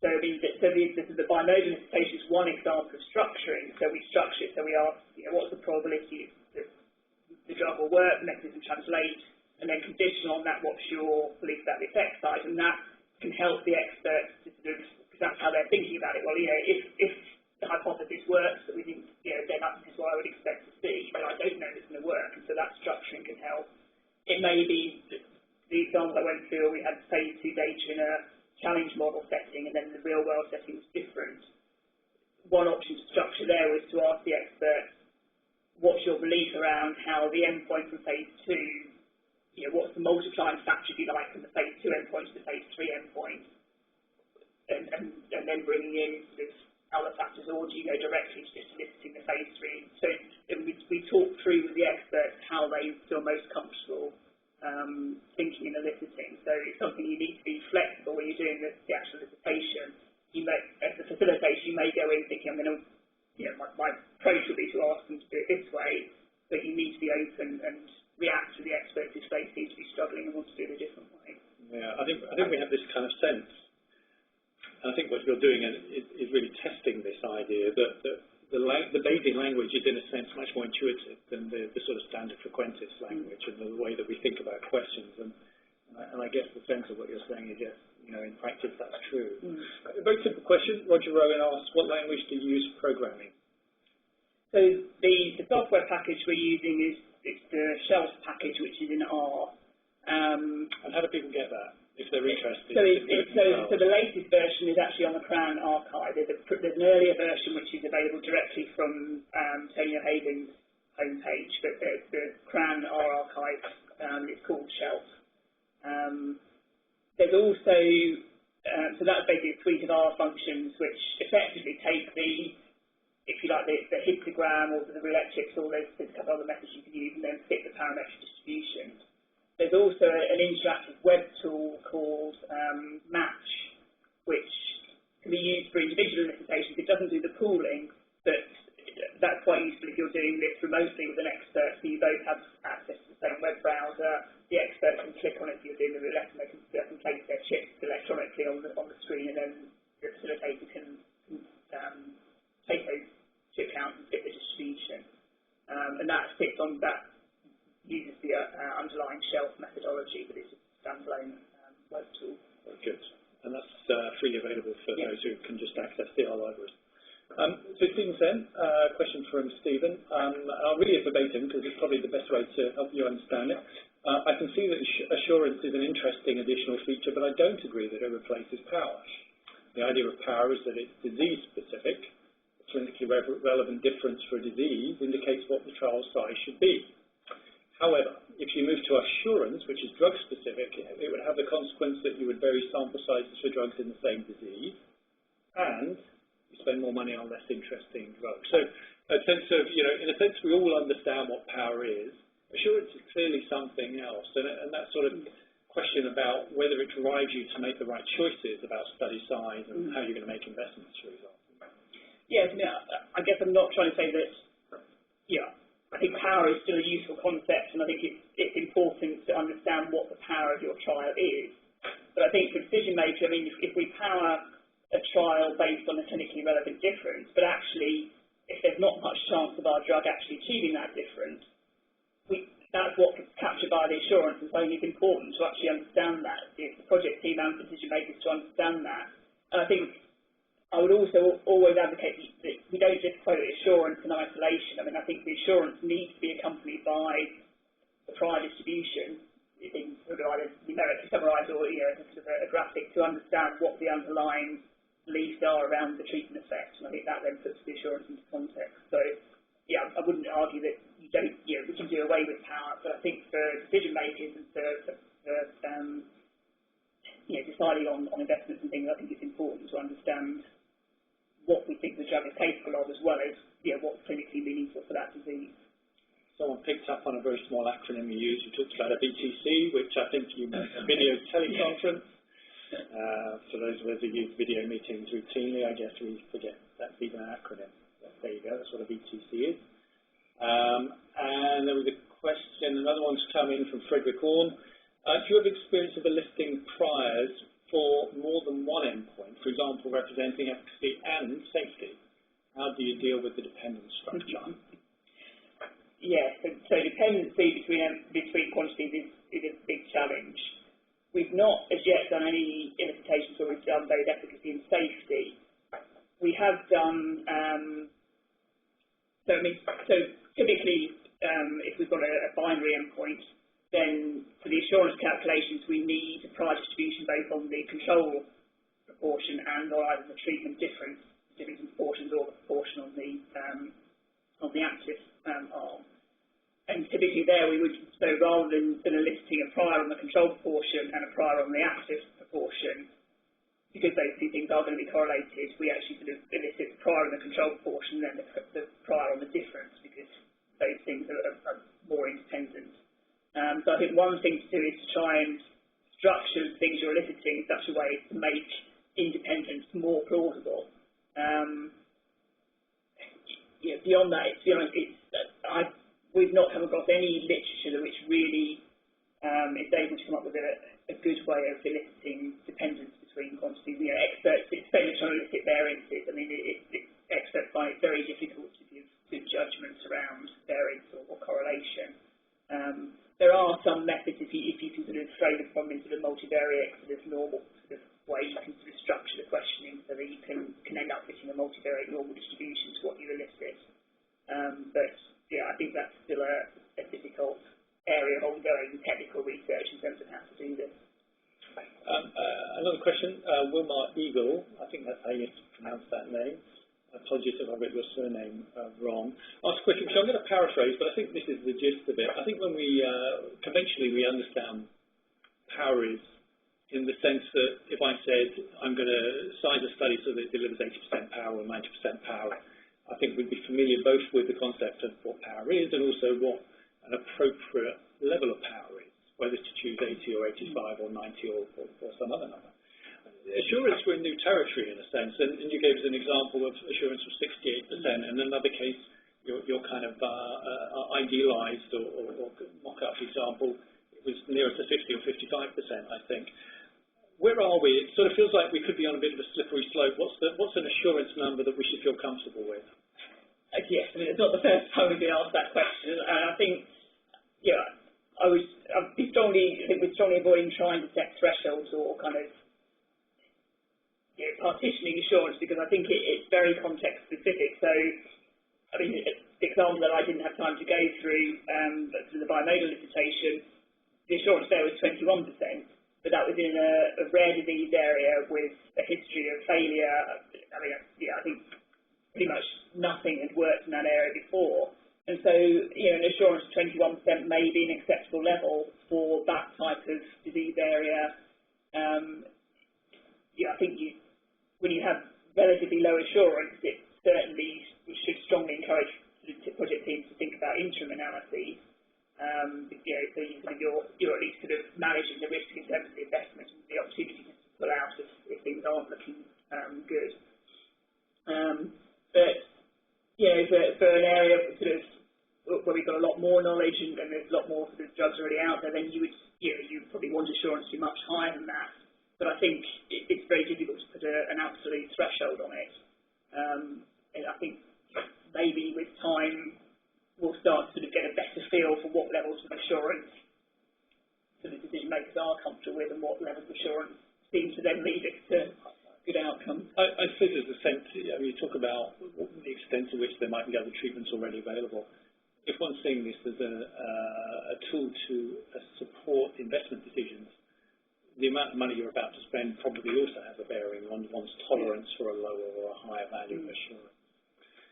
So the bimodal elicitation is one example of structuring. So we structure it, so we ask, what's the probability that the drug will work, the mechanism translate, and then conditional on that, what's your belief about the effect size? And that can help the experts to sort of, because that's how they're thinking about it. Well, if the hypothesis works, that we think, then this is what I would expect to see, but I don't know if it's going to work, and so that structuring can help. It may be the example I went through, we had phase 2 data in a challenge model setting, and then the real world setting was different. One option to structure there was to ask the expert, what's your belief around how the endpoint from phase 2, what's the multiplying factor, if you like, from the phase 2 endpoint to the phase 3 endpoint, and then bringing in sort of other factors, or do you go directly to just eliciting the phase 3? So we talk through with the experts how they feel most comfortable thinking and eliciting. So it's something you need to be flexible when you're doing the actual elicitation. As a facilitator, you may go in thinking, I'm going to, my approach would be to ask them to do it this way, but you need to be open and react to the experts if they seem to be struggling and want to do it a different way. Yeah, I think we have this kind of sense. And I think what you're doing is really testing this idea that the Bayesian language is, in a sense, much more intuitive than the sort of standard frequentist language and the way that we think about questions. And I guess the sense of what you're saying is, yes, in practice that's true. A very simple question. Roger Rowan asks, what language do you use for programming? So the software package we're using is the Shelf package, which is in R. And how do people get that, if they're interested? So the latest version is actually on the Crown archive. There's an earlier version which is available directly from Tony O'Hagan's homepage, but the Crown R archive is called Shelf. There's also, so that's basically a suite of R functions which effectively take if you like, the histogram or the roulette chips, or there's a couple other methods you can use, and then fit the parametric distribution. There's also an interactive web tool called Match, which can be used for individual elicitations. It doesn't do the pooling, but that's quite useful if you're doing this remotely with an expert, so you both have access to the same web browser. The expert can click on it if you're doing the roulette, and they can place their chips electronically on the screen, and then the facilitator can take those to account and fit the distribution. And that uses the underlying shelf methodology, but it's a standalone web tool. Very good. And that's freely available for those who can just access the R library. So Stephen Sen, question from Stephen. I'll read it verbatim because it's probably the best way to help you understand it. I can see that assurance is an interesting additional feature, but I don't agree that it replaces power. The idea of power is that it's disease-specific. A clinically relevant difference for a disease indicates what the trial size should be. However, if you move to assurance, which is drug-specific, it would have the consequence that you would vary sample sizes for drugs in the same disease, and you spend more money on less interesting drugs. So, in a sense, we all understand what power is. Assurance is clearly something else, and that sort of question about whether it drives you to make the right choices about study size and how you're going to make investments, for example. Yes, I guess I'm not trying to say that, I think power is still a useful concept, and I think it's important to understand what the power of your trial is. But I think for decision making, if we power a trial based on a clinically relevant difference, but actually, if there's not much chance of our drug actually achieving that difference, that's what's captured by the assurance, and so it's important to actually understand that. The project team and decision makers to understand that. And I think I would also always advocate that we don't just quote assurance in isolation. I think the assurance needs to be accompanied by the prior distribution, in sort of either numerically summarised or sort of a graphic to understand what the underlying beliefs are around the treatment effect. And I think that then puts the assurance into context. So, I wouldn't argue that we can do away with power, but I think for decision makers and for deciding on investments and things, I think it's important to understand what we think the drug is capable of, as well as what's clinically meaningful for that disease. Someone picked up on a very small acronym you use. You talked about a BTC, which I think you meant a video teleconference. For those of us who use video meetings routinely, I guess we forget that's even an acronym. There you go, that's what a BTC is. And there was a question, another one's come in from Frederick Orn. Do you have experience of eliciting priors for more than one endpoint, for example, representing efficacy and safety? How do you deal with the dependence structure? Yes, so dependency between quantities is a big challenge. We've not as yet done any elicitations where we've done both efficacy and safety. We have done, so typically if we've got a binary endpoint, then for the assurance calculations we need a prior distribution both on the control proportion and or either the treatment difference in proportions or the proportion on the active arm. And typically there we would, so rather than eliciting a prior on the control proportion and a prior on the active proportion, because those two things are going to be correlated, we actually sort of elicit the prior on the control proportion and then the prior on the difference, because those things are more independent. So I think one thing to do is to try and structure the things you're eliciting in such a way to make independence more plausible. Beyond that, we've not come across any literature which really is able to come up with a good way of eliciting dependence between quantities. Experts, it's famous trying to elicit variances. Experts find it very difficult to give good judgments around variance or correlation. There are some methods if you can sort of frame the problem in sort of multivariate sort of normal sort of way, you can sort of structure the questioning so that you can end up fitting a multivariate normal distribution to what you elicit. But I think that's still a difficult area of ongoing technical research in terms of how to do this. Another question, Wilmar Eagle, I think that's how you pronounce that name. Apologies if I read your surname wrong. Ask a question, which I'm going to paraphrase, but I think this is the gist of it. I think when we, conventionally, we understand power is in the sense that if I said I'm going to size a study so that it delivers 80% power or 90% power, I think we'd be familiar both with the concept of what power is and also what an appropriate level of power is, whether to choose 80 or 85 or 90 or some other number. Assurance, we're in new territory in a sense, and you gave us an example of assurance of 68%, and in another case, your kind of idealized or mock-up example, it was nearer to 50 or 55%, I think. Where are we? It sort of feels like we could be on a bit of a slippery slope. What's an assurance number that we should feel comfortable with? it's not the first time we've been asked that question, and I think, yeah, I'd be strongly avoiding trying to set thresholds or kind of, you know, partitioning assurance, because I think it's very context specific. So, I mean, the example that I didn't have time to go through, the Bimodal elicitation, the assurance there was 21%, but that was in a rare disease area with a history of failure. I mean, yeah, I think pretty much nothing had worked in that area before. And so, you know, an assurance of 21% may be an acceptable level for that type of disease area. Yeah, I think when you have relatively low assurance, it certainly should strongly encourage project teams to think about interim analyses. You know, so you're at least sort of managing the risk in terms of the investment and the opportunity to pull out if things aren't looking good. But you know, for an area sort of where we've got a lot more knowledge and there's a lot more sort of drugs already out there, then you probably want assurance to be much higher than that. But I think it's very difficult to put an absolute threshold on it. And I think maybe with time we'll start to sort of get a better feel for what levels of assurance sort of decision makers are comfortable with and what levels of assurance seem to then lead us to good outcomes. I suppose there's a sense, I mean, you talk about the extent to which there might be other treatments already available. If one's seeing this as a tool to support investment decisions, the amount of money you're about to spend probably also has a bearing on one's tolerance for a lower or a higher value of assurance.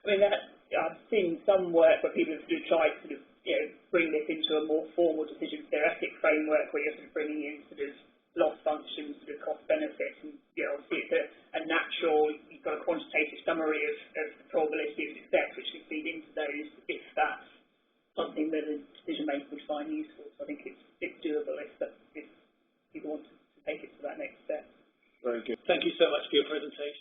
I mean, I've seen some work where people have sort of tried to sort of, you know, bring this into a more formal decision theoretic framework where you're sort of bringing in sort of loss functions, sort of cost benefit, and you know, obviously it's a natural, you've got a quantitative summary of the probability of success which can feed into those if that's something that a decision maker would find useful. So I think it's doable if people want to take it to that next step. Very good. Thank you so much for your presentation.